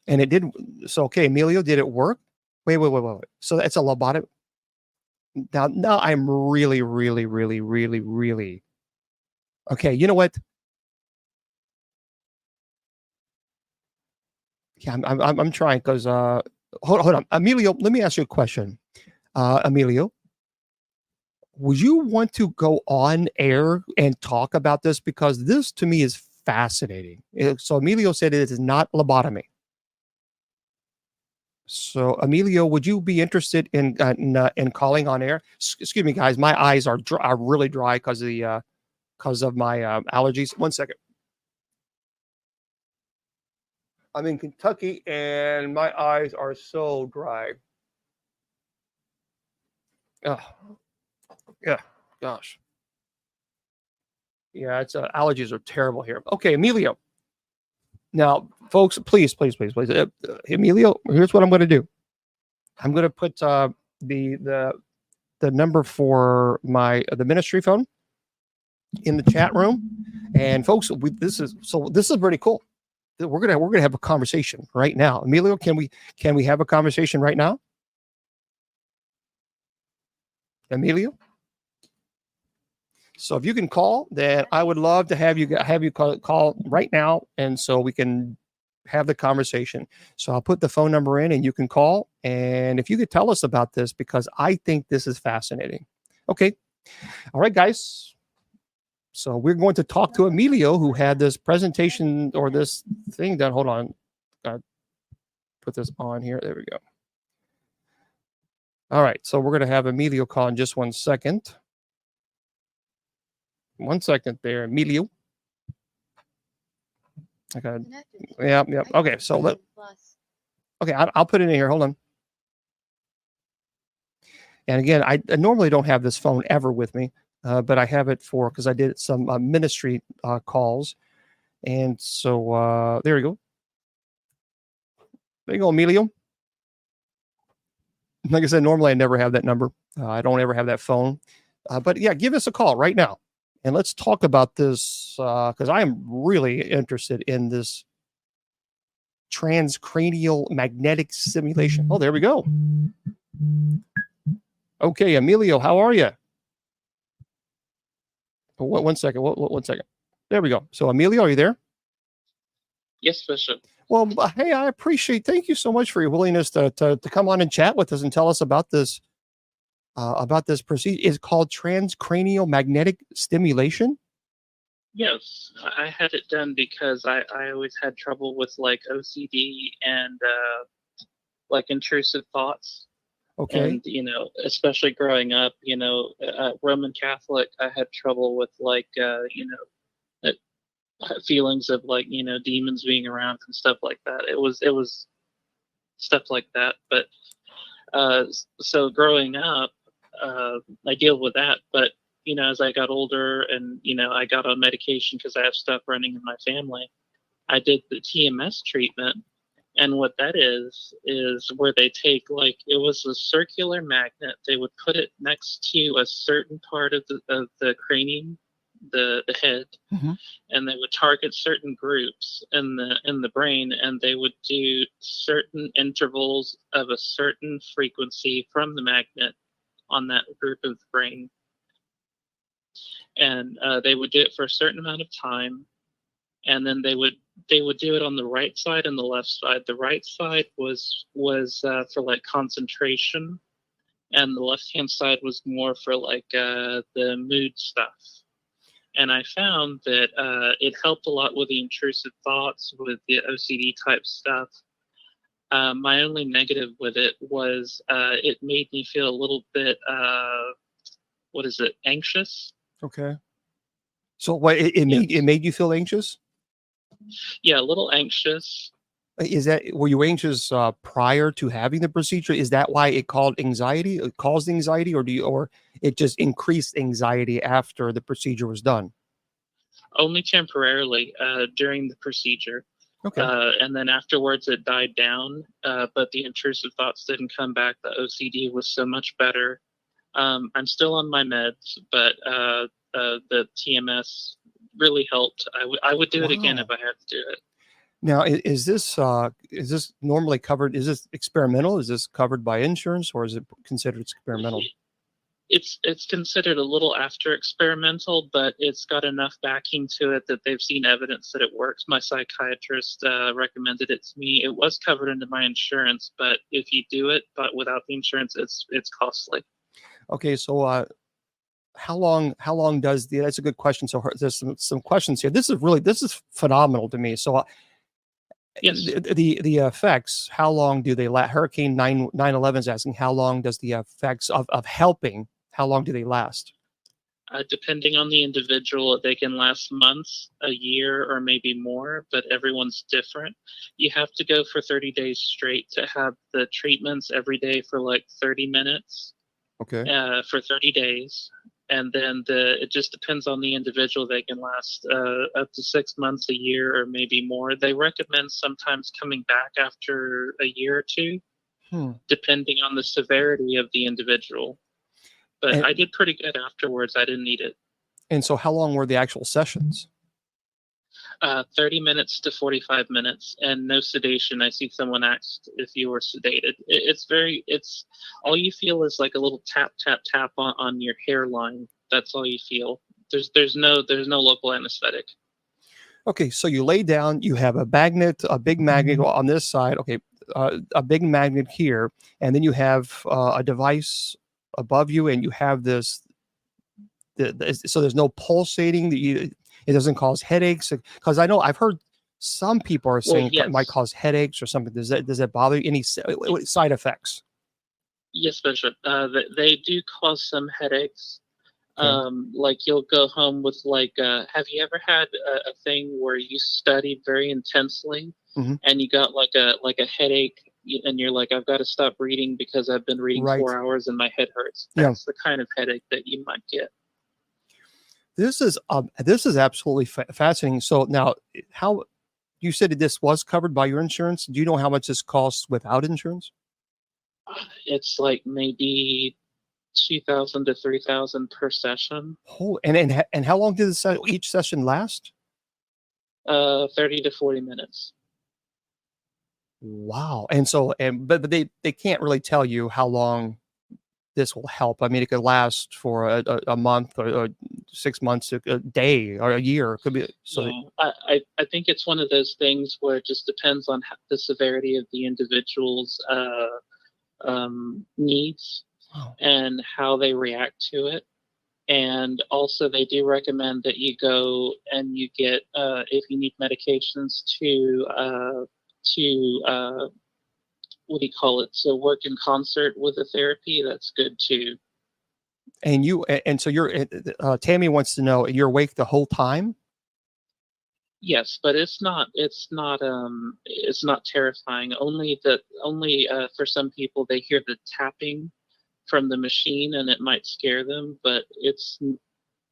[SPEAKER 1] And it did. So, okay, Emilio, did it work? Wait. So it's a lobotomy. Now I'm really. Okay, you know what? Yeah, I'm trying because hold on, Emilio. Let me ask you a question, Emilio. Would you want to go on air and talk about this, because this to me is fascinating? So Emilio said it is not lobotomy. So Emilio, would you be interested in calling on air? Excuse me, guys, my eyes are really dry because of my allergies. 1 second. I'm in Kentucky and my eyes are so dry. Oh, yeah, gosh. Yeah, it's allergies are terrible here. Okay, Emilio. Now, folks, please. Emilio, here's what I'm going to do. I'm going to put the number for the ministry phone in the chat room, and folks, this is pretty cool. We're gonna have a conversation right now. Emilio, can we have a conversation right now? Emilio. So if you can call, then I would love to have you call right now, and so we can have the conversation. So I'll put the phone number in, and you can call. And if you could tell us about this, because I think this is fascinating. Okay, all right, guys. So we're going to talk to Emilio, who had this presentation or this thing done. Hold on, put this on here. There we go. All right, so we're going to have Emilio call in just 1 second. 1 second there, Emilio. Okay. Yeah. Okay. So I'll put it in here. Hold on. And again, I normally don't have this phone ever with me, but I have it because I did some ministry calls, and so there you go. There you go, Emilio. Like I said, normally I never have that number. I don't ever have that phone, but yeah, give us a call right now. And let's talk about this because I am really interested in this transcranial magnetic stimulation. Oh, there we go. Okay, Emilio, how are you? 1 second. 1 second. There we go. So, Emilio, are you there?
[SPEAKER 2] Yes, for sure.
[SPEAKER 1] Well, hey, I appreciate. Thank you so much for your willingness to come on and chat with us and tell us about this. About this procedure. It's called transcranial magnetic stimulation.
[SPEAKER 2] Yes, I had it done because I always had trouble with like OCD and like intrusive thoughts.
[SPEAKER 1] Okay.
[SPEAKER 2] And, especially growing up, Roman Catholic, I had trouble with like, feelings of like, demons being around and stuff like that. It was stuff like that. But so growing up, I deal with that. But as I got older and I got on medication because I have stuff running in my family, I did the TMS treatment. And what that is where they take like it was a circular magnet. They would put it next to a certain part of the cranium, the head,
[SPEAKER 1] Hmm.
[SPEAKER 2] and they would target certain groups in the brain, and they would do certain intervals of a certain frequency from the magnet on that group of the brain, and they would do it for a certain amount of time, and then they would do it on the right side and the left side. The right side was for like concentration, and the left hand side was more for like the mood stuff. And I found that it helped a lot with the intrusive thoughts, with the OCD type stuff. My only negative with it was it made me feel a little bit, what is it, anxious?
[SPEAKER 1] Okay. So what it
[SPEAKER 2] Yes.
[SPEAKER 1] made you feel anxious?
[SPEAKER 2] Yeah, a little anxious.
[SPEAKER 1] Is that were you anxious prior to having the procedure? Is that why it called anxiety? It caused anxiety, or it just increased anxiety after the procedure was done?
[SPEAKER 2] Only temporarily during the procedure.
[SPEAKER 1] Okay.
[SPEAKER 2] And then afterwards it died down, but the intrusive thoughts didn't come back. The OCD was so much better. I'm still on my meds, but the TMS really helped. I would do it again if
[SPEAKER 1] Wow.
[SPEAKER 2] I had to do it.
[SPEAKER 1] Now, is this normally covered? Is this experimental? Is this covered by insurance, or is it considered experimental?
[SPEAKER 2] It's considered a little after experimental, but it's got enough backing to it that they've seen evidence that it works. My psychiatrist recommended it to me. It was covered under my insurance, but if you do it but without the insurance, it's costly.
[SPEAKER 1] Okay, so how long does the that's a good question. So there's some questions here. This is phenomenal to me. So
[SPEAKER 2] Yes.
[SPEAKER 1] the effects, how long do they last? Hurricane 9/11 is asking how long does the effects of helping, how long do they last?
[SPEAKER 2] Depending on the individual, they can last months, a year, or maybe more, but everyone's different. You have to go for 30 days straight to have the treatments every day for like 30 minutes
[SPEAKER 1] Okay.
[SPEAKER 2] for 30 days. And then it just depends on the individual. They can last up to 6 months, a year, or maybe more. They recommend sometimes coming back after a year or two,
[SPEAKER 1] Hmm.
[SPEAKER 2] depending on the severity of the individual. But
[SPEAKER 1] And
[SPEAKER 2] I did pretty good afterwards. I didn't need it.
[SPEAKER 1] so how long were the actual sessions?
[SPEAKER 2] 30 minutes to 45 minutes and no sedation. I see someone asked if you were sedated. It's all you feel is like a little tap, tap, tap on your hairline. That's all you feel. There's no local anesthetic.
[SPEAKER 1] Okay, so you lay down, you have a big magnet on this side. Okay, a big magnet here, and then you have a device above you, and you have so there's no pulsating. It doesn't cause headaches because I know I've heard some people are
[SPEAKER 2] Well,
[SPEAKER 1] saying it might
[SPEAKER 2] yes.
[SPEAKER 1] cause headaches or something. Does that bother you? Any side effects?
[SPEAKER 2] Yes, Bishop. They do cause some headaches.
[SPEAKER 1] Okay.
[SPEAKER 2] Like you'll go home with like, have you ever had a thing where you studied very intensely
[SPEAKER 1] Hmm.
[SPEAKER 2] and you got like a headache and you're like, I've got to stop reading because I've been reading
[SPEAKER 1] Right.
[SPEAKER 2] 4 hours and my head hurts.
[SPEAKER 1] Yeah.
[SPEAKER 2] That's the kind of headache that you might get.
[SPEAKER 1] This is absolutely fascinating. So now, how you said that this was covered by your insurance? Do you know how much this costs without insurance?
[SPEAKER 2] It's like maybe 2,000 to 3,000 per session,
[SPEAKER 1] Oh, and how long did each session last?
[SPEAKER 2] 30 to 40 minutes.
[SPEAKER 1] Wow. And so, but they can't really tell you how long this will help. I mean, it could last for a month or 6 months, a day or a year. It could be so.
[SPEAKER 2] Yeah, I think it's one of those things where it just depends on the severity of the individual's needs
[SPEAKER 1] Wow.
[SPEAKER 2] and how they react to it. And also, they do recommend that you go and you get, if you need medications, to what do you call it? To work in concert with the therapy. That's good too.
[SPEAKER 1] And so Tammy wants to know, you're awake the whole time?
[SPEAKER 2] Yes, but it's not terrifying. Only for some people, they hear the tapping from the machine and it might scare them, but it's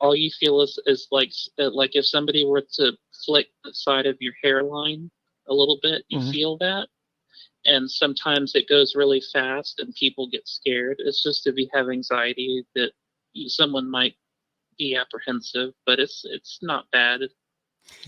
[SPEAKER 2] all you feel is like if somebody were to flick the side of your hairline a little bit, you
[SPEAKER 1] Mhm.
[SPEAKER 2] feel that. And sometimes it goes really fast and people get scared. It's just if you have anxiety that someone might be apprehensive, but it's not bad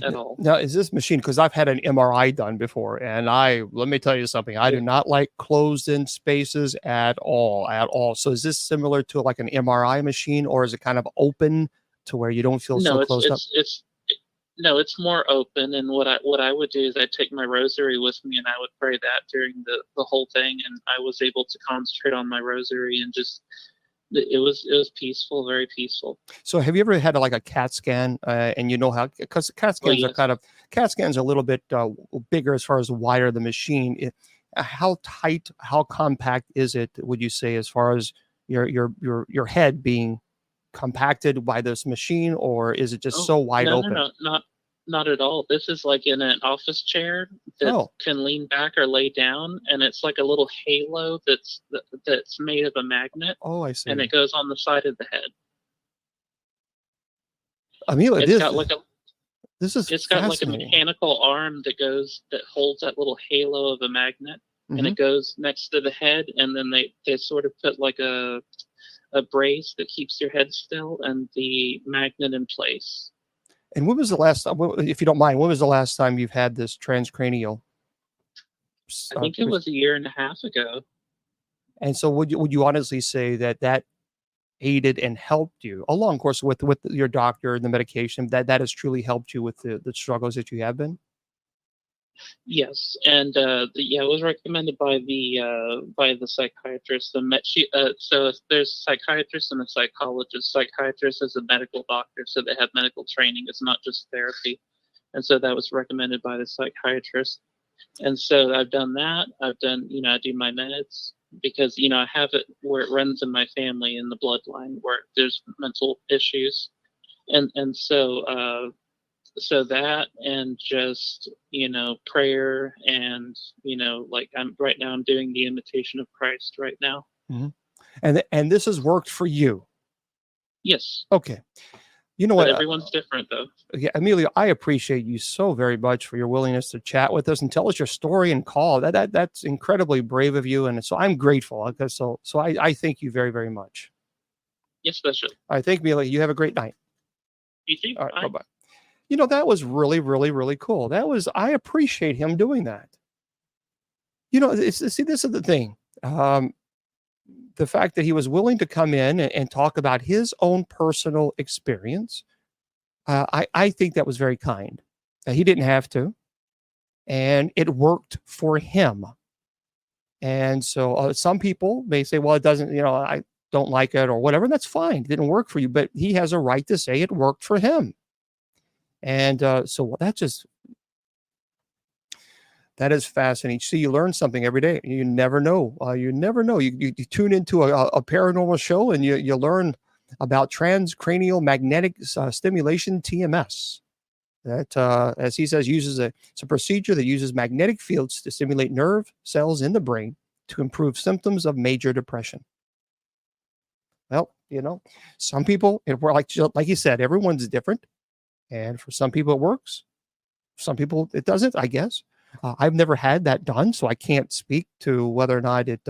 [SPEAKER 2] at all.
[SPEAKER 1] Now, is this machine, because I've had an MRI done before, and let me tell you something, I
[SPEAKER 2] Yeah.
[SPEAKER 1] do not like closed in spaces at all, at all. So is this similar to like an MRI machine, or is it kind of open to where you don't feel so
[SPEAKER 2] No, it's
[SPEAKER 1] closed up?
[SPEAKER 2] it's no, it's more open. And what I would do is I'd take my rosary with me and I would pray that during the whole thing, and I was able to concentrate on my rosary and just it was peaceful, very peaceful.
[SPEAKER 1] So have you ever had like a CAT scan, and you know how, because
[SPEAKER 2] Oh yes.
[SPEAKER 1] CAT scans are a little bit bigger as far as wider the machine. How tight, how compact is it, would you say, as far as your head being compacted by this machine, or is it just
[SPEAKER 2] Oh,
[SPEAKER 1] so wide
[SPEAKER 2] no, no,
[SPEAKER 1] open?
[SPEAKER 2] no, not at all. This is like in an office chair that
[SPEAKER 1] Oh,
[SPEAKER 2] can lean back or lay down, and it's like a little halo that's made of a magnet,
[SPEAKER 1] oh, I
[SPEAKER 2] and
[SPEAKER 1] see.
[SPEAKER 2] it goes on the side of the head.
[SPEAKER 1] Amelia,
[SPEAKER 2] It's got like a
[SPEAKER 1] this is
[SPEAKER 2] it's got like a
[SPEAKER 1] fascinating.
[SPEAKER 2] mechanical arm that holds that little halo of a magnet, and
[SPEAKER 1] Hmm.
[SPEAKER 2] it goes next to the head, and then they sort of put like a brace that keeps your head still and the magnet in place.
[SPEAKER 1] And when was the last time, if you don't mind, when was the last time you've had this transcranial?
[SPEAKER 2] I think it was a year and a half ago.
[SPEAKER 1] And so would you honestly say that aided and helped you along course with your doctor and the medication, that has truly helped you with the struggles that you have been?
[SPEAKER 2] Yes, and yeah, it was recommended by the psychiatrist. So if there's a psychiatrist and a psychologist. Psychiatrist is a medical doctor, so they have medical training. It's not just therapy, and so that was recommended by the psychiatrist. And so I've done that. I do my meds because I have it where it runs in my family in the bloodline where there's mental issues, and so that and just prayer and like I'm right now I'm doing the imitation of Christ right now.
[SPEAKER 1] Mhm. And this has worked for you.
[SPEAKER 2] Yes,
[SPEAKER 1] Okay. You know
[SPEAKER 2] but
[SPEAKER 1] what?
[SPEAKER 2] everyone's different though.
[SPEAKER 1] Yeah, Amelia, I appreciate you so very much for your willingness to chat with us and tell us your story and call. That's incredibly brave of you, and so I'm grateful. Okay, so I thank you very, very much.
[SPEAKER 2] Yes, Bishop.
[SPEAKER 1] I thank Amelia. You have a great night.
[SPEAKER 2] You too.
[SPEAKER 1] All right, bye
[SPEAKER 2] Bye.
[SPEAKER 1] bye. That was really, really, really cool. I appreciate him doing that. See, this is the thing. The fact that he was willing to come in and talk about his own personal experience, I think that was very kind. He didn't have to, and it worked for him. And so some people may say, well, it doesn't, I don't like it or whatever. And that's fine. It didn't work for you, but he has a right to say it worked for him. And so that is fascinating. See, you learn something every day. You never know. You never know. You tune into a paranormal show and you learn about transcranial magnetic stimulation, TMS. That, as he says, it's a procedure that uses magnetic fields to stimulate nerve cells in the brain to improve symptoms of major depression. Well, some people, like you said, everyone's different, and for some people it works. Some people it doesn't, I guess. I've never had that done, so I can't speak to whether or not it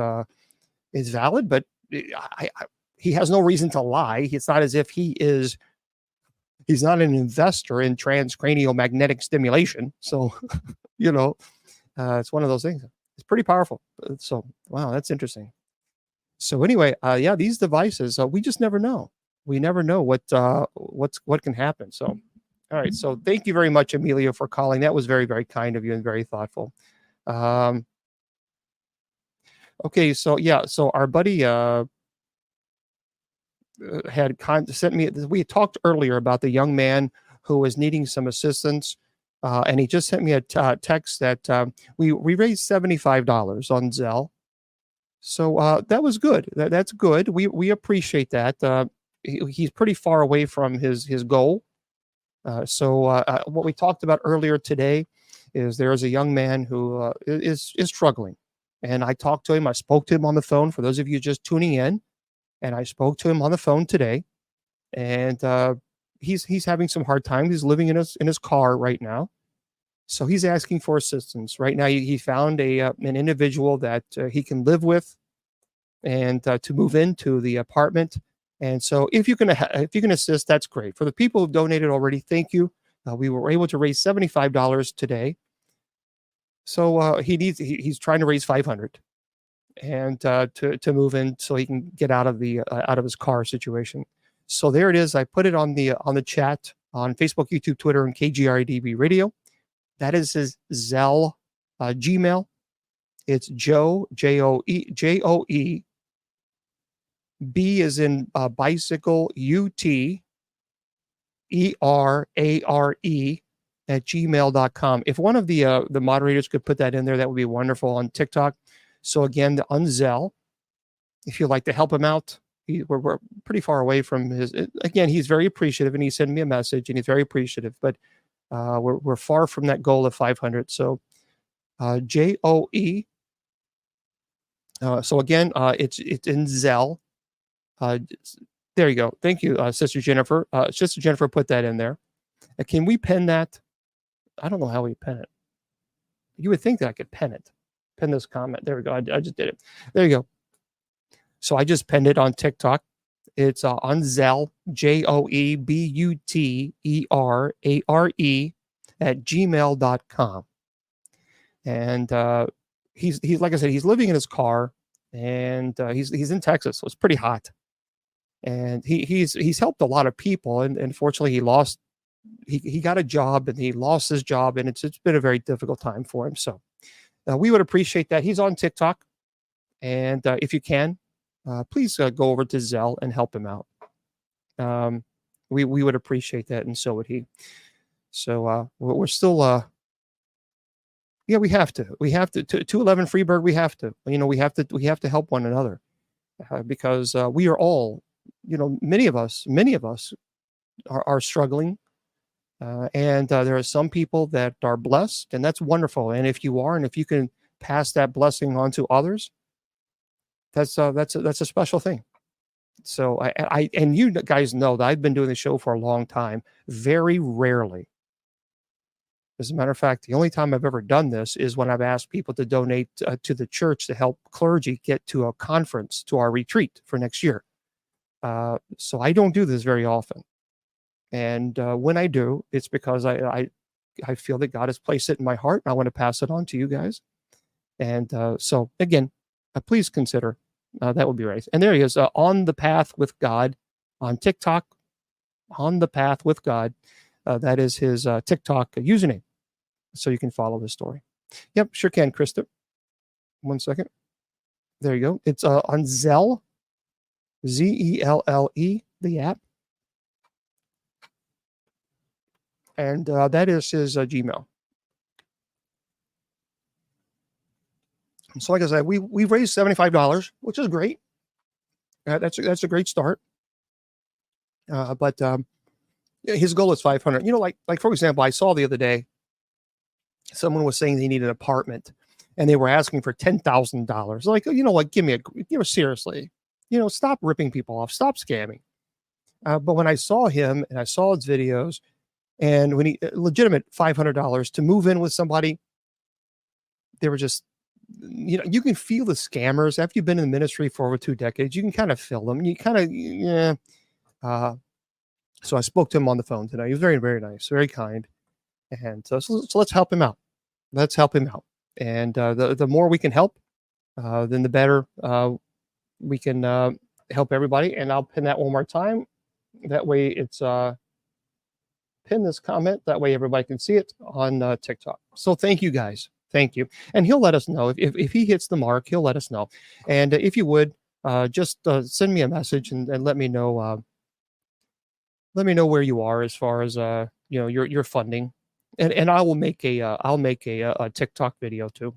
[SPEAKER 1] is valid. But he has no reason to lie. It's not as if he's not an investor in transcranial magnetic stimulation. So you know, it's one of those things. It's pretty powerful. So wow, that's interesting. So anyway, yeah, these devices, we just never know. We never know what can happen. So all right. So thank you very much, Emilio, for calling. That was very, very kind of you and very thoughtful. Um, okay. So yeah. So our buddy sent me. We had talked earlier about the young man who was needing some assistance, and he just sent me a text that we raised $75 on Zelle. So that was good. That's good. We appreciate that. He's pretty far away from his goal. So what we talked about earlier today is there is a young man who is struggling, and I talked to him. I spoke to him on the phone. For those of you just tuning in, and I spoke to him on the phone today, and he's having some hard times. He's living in his car right now, so he's asking for assistance right now. He found an individual that he can live with, and to move into the apartment. And so if you can assist, that's great. For the people who've donated already, thank you. We were able to raise $75 today. So he's trying to raise 500 and to move in so he can get out of his car situation. So there it is. I put it on the chat on Facebook, YouTube, Twitter, and KGRDB Radio. That is his Zelle Gmail. It's Joe, Joe, B is in bicycle, UTERARE at gmail.com. If one of the moderators could put that in there, that would be wonderful on TikTok. So again, on Zelle, if you'd like to help him out, we're pretty far away from again, he's very appreciative, and he sent me a message, and he's very appreciative, but we're far from that goal of 500. So JOE. So again, it's in Zelle. There you go. Thank you, Sister Jennifer. Sister Jennifer put that in there. Can we pen that? I don't know how we pen it. You would think that I could pen it. Pen this comment. There we go. I just did it. There you go. So I just penned it on TikTok. It's on Zelle, JOEBUTERARE at gmail.com. And he's like I said, he's living in his car, and he's in Texas, so it's pretty hot. And he's helped a lot of people, and unfortunately he got a job, and he lost his job, and it's been a very difficult time for him. So we would appreciate that. He's on TikTok, and if you can, please go over to Zelle and help him out. We would appreciate that, and so would he. So we're still yeah, we have to 211 Freeburg. We have to help one another, because we are all, many of us are struggling, and there are some people that are blessed, and that's wonderful. And if you can pass that blessing on to others, that's a special thing. So I and you guys know that I've been doing the show for a long time. Very rarely, as a matter of fact, the only time I've ever done this is when I've asked people to donate to the church to help clergy get to a conference, to our retreat for next year. So I don't do this very often. And when I do, it's because I feel that God has placed it in my heart, and I want to pass it on to you guys. And so again, please consider, that would be right. And there he is, On the Path with God on TikTok. On the Path with God. That is his TikTok username. So you can follow his story. Yep, sure can, Krista. 1 second. There you go. It's on Zelle, Zelle, the app. And that is his Gmail. So like I said, we raised $75, which is great. That's a great start. But his goal is 500. Like for example, I saw the other day, someone was saying they need an apartment, and they were asking for $10,000. Like, give me seriously, stop ripping people off, stop scamming. But when I saw him and I saw his videos, and when he legitimate $500 to move in with somebody, they were just, you can feel the scammers after you've been in the ministry for over 2 decades. You can kind of feel them. You kind of, yeah. So I spoke to him on the phone today. He was very, very nice, very kind. And so let's help him out. Let's help him out. And the more we can help, then the better we can help everybody. And I'll pin that one more time. That way it's pin this comment. That way everybody can see it on TikTok. So thank you guys. Thank you. And he'll let us know. If he hits the mark, he'll let us know. And if you would, just send me a message and let me know. Let me know where you are as far as your funding, and I will make a TikTok video too.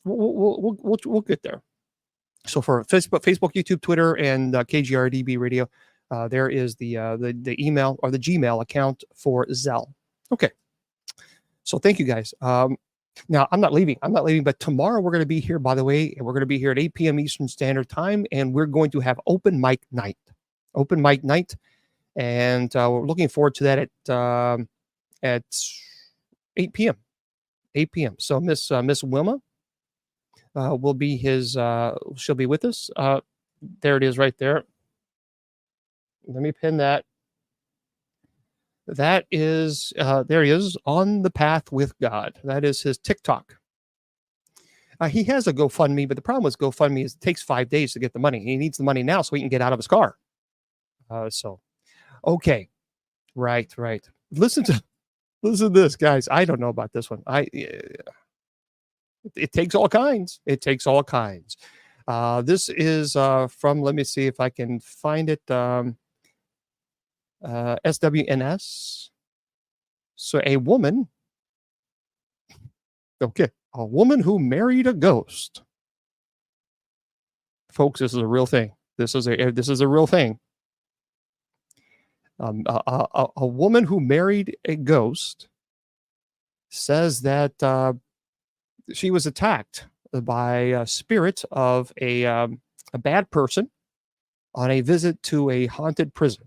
[SPEAKER 1] We'll get there. So for Facebook, YouTube, Twitter, and KGRDB Radio, there is the email or the Gmail account for Zelle. Okay. So thank you guys. Now I'm not leaving, but tomorrow we're going to be here, by the way, and we're going to be here at 8 p.m. Eastern Standard Time, and we're going to have open mic night. And we're looking forward to that at 8 p.m. 8 p.m. So Miss Wilma will be she'll be with us. There it is right there. Let me pin that. That is, there he is, On the Path with God. That is his TikTok. He has a GoFundMe, but the problem with GoFundMe is it takes 5 days to get the money. He needs the money now so he can get out of his car. Okay. Right. Listen to this, guys. I don't know about this one. It takes all kinds. This is from, let me see if I can find it. SWNS. So a woman who married a ghost. Folks, this is a real thing. This is a real thing. A woman who married a ghost says that she was attacked by a spirit of a bad person on a visit to a haunted prison.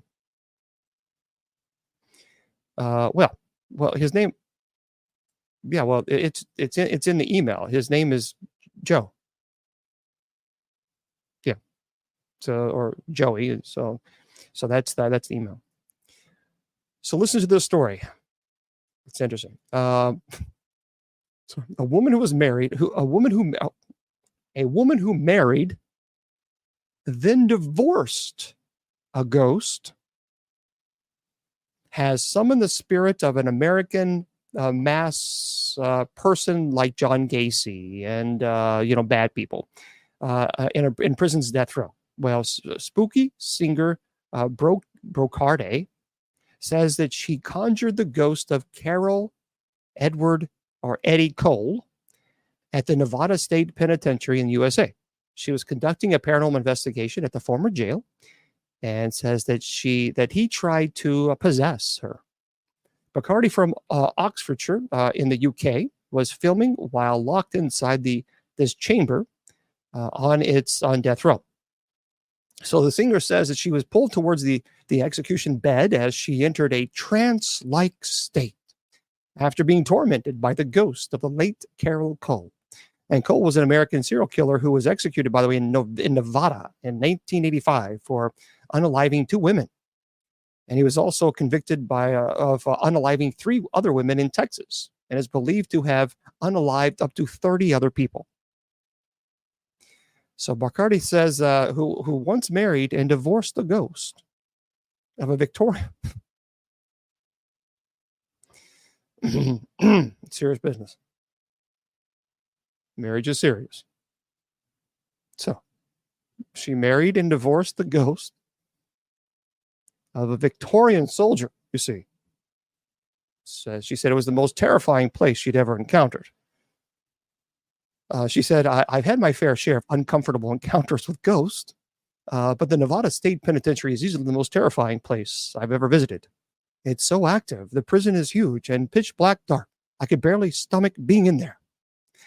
[SPEAKER 1] Well, his name. Yeah, well, it's in the email. His name is Joe. Yeah. So, or Joey. So that's the email. So listen to this story. It's interesting. So a woman who married, then divorced a ghost, has summoned the spirit of an American mass person like John Gacy and bad people in prison's death row. Well, spooky singer Brocarde says that she conjured the ghost of Carol Edward or Eddie Cole at the Nevada State Penitentiary in the USA. She was conducting a paranormal investigation at the former jail and says that he tried to possess her. Bacardi from Oxfordshire in the UK was filming while locked inside this chamber on death row. So the singer says that she was pulled towards the execution bed as she entered a trance-like state after being tormented by the ghost of the late Carol Cole. And Cole was an American serial killer who was executed, by the way, in Nevada in 1985 for unaliving 2 women. And he was also convicted of unaliving 3 other women in Texas and is believed to have unalived up to 30 other people. So Bacardi says who once married and divorced the ghost of a Victorian. Serious business. Marriage is serious. So she married and divorced the ghost of a Victorian soldier, you see. So she said it was the most terrifying place she'd ever encountered. She said, I've had my fair share of uncomfortable encounters with ghosts, but the Nevada State Penitentiary is easily the most terrifying place I've ever visited. It's so active. The prison is huge and pitch black dark. I could barely stomach being in there.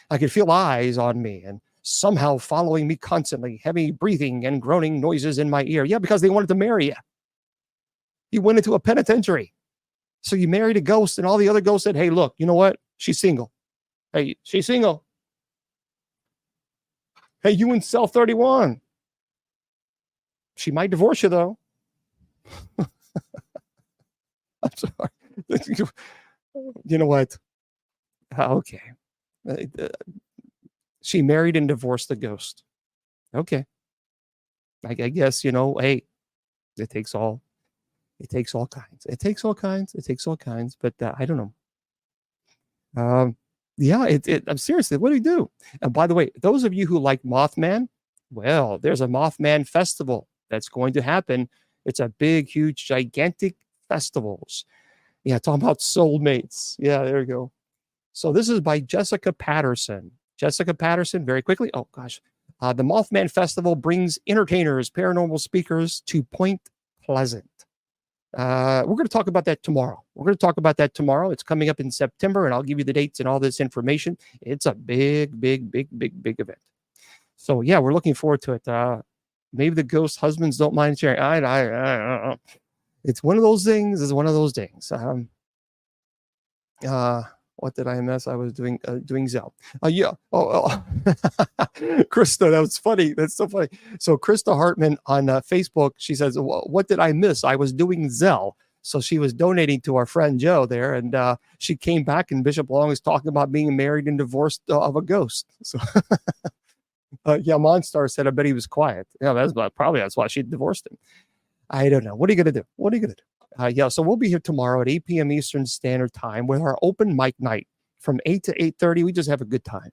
[SPEAKER 1] I could feel eyes on me and somehow following me constantly, heavy breathing and groaning noises in my ear. Yeah, because they wanted to marry you. You went into a penitentiary. So you married a ghost, and all the other ghosts said, hey, look, you know what? She's single. Hey, she's single. Hey, you in cell 31. She might divorce you, though. I'm sorry. You know what? Okay. She married and divorced the ghost. Okay. I guess, hey, it takes all kinds. It takes all kinds, but I don't know. Yeah, I'm seriously, what do you do? And by the way, those of you who like Mothman, Well, there's a Mothman Festival that's going to happen. It's a big, huge, gigantic festivals. Yeah, talking about soulmates. Yeah, there you go. So this is by Jessica Patterson. Jessica Patterson, very quickly. Oh, gosh. The Mothman Festival brings entertainers, paranormal speakers to Point Pleasant. We're going to talk about that tomorrow. It's coming up in September, and I'll give you the dates and all this information. It's a big, big, big, big, big event. So, yeah, we're looking forward to it. Maybe the ghost husbands don't mind sharing. I it's one of those things. What did I miss? I was doing Zell. Yeah. Krista, that was funny. That's so funny. So Krista Hartman on Facebook, she says, "What did I miss? I was doing Zell." So she was donating to our friend Joe there, and she came back, and Bishop Long is talking about being married and divorced of a ghost. So, yeah, Monstar said, "I bet he was quiet." Yeah, that's why she divorced him. I don't know. What are you gonna do? Yeah, so we'll be here tomorrow at 8 p.m. Eastern Standard Time with our open mic night from 8 to 8:30. We just have a good time.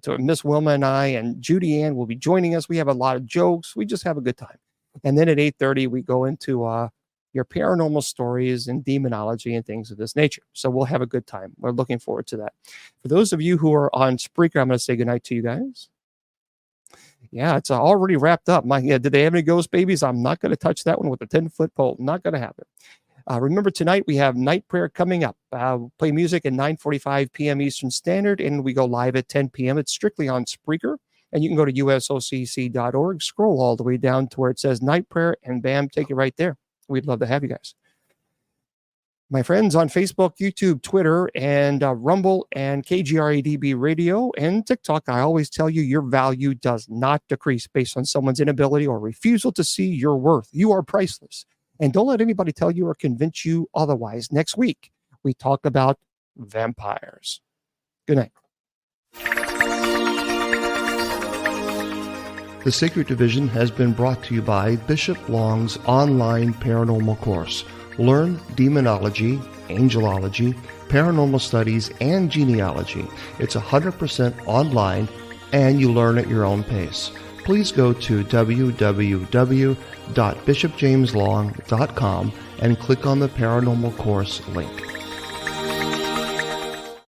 [SPEAKER 1] To Miss Wilma and I and Judy Ann will be joining us. We have a lot of jokes. We just have a good time. And then at 8:30, we go into your paranormal stories and demonology and things of this nature. So we'll have a good time. We're looking forward to that. For those of you who are on Spreaker, I'm going to say goodnight to you guys. Yeah, it's already wrapped up. Did they have any ghost babies? I'm not going to touch that one with a 10-foot pole. Not going to happen. Remember, tonight we have night prayer coming up. We'll play music at 9:45 p.m. Eastern Standard, and we go live at 10 p.m. It's strictly on Spreaker, and you can go to usocc.org, scroll all the way down to where it says night prayer, and bam, take it right there. We'd love to have you guys. My friends on Facebook, YouTube, Twitter, and Rumble, and KGRADB Radio, and TikTok, I always tell you your value does not decrease based on someone's inability or refusal to see your worth. You are priceless. And don't let anybody tell you or convince you otherwise. Next week, we talk about vampires. Good night. The Sacred Division has been brought to you by Bishop Long's online paranormal course. Learn demonology, angelology, paranormal studies, and genealogy. It's 100% online, and you learn at your own pace. Please go to www.bishopjameslong.com and click on the paranormal course link.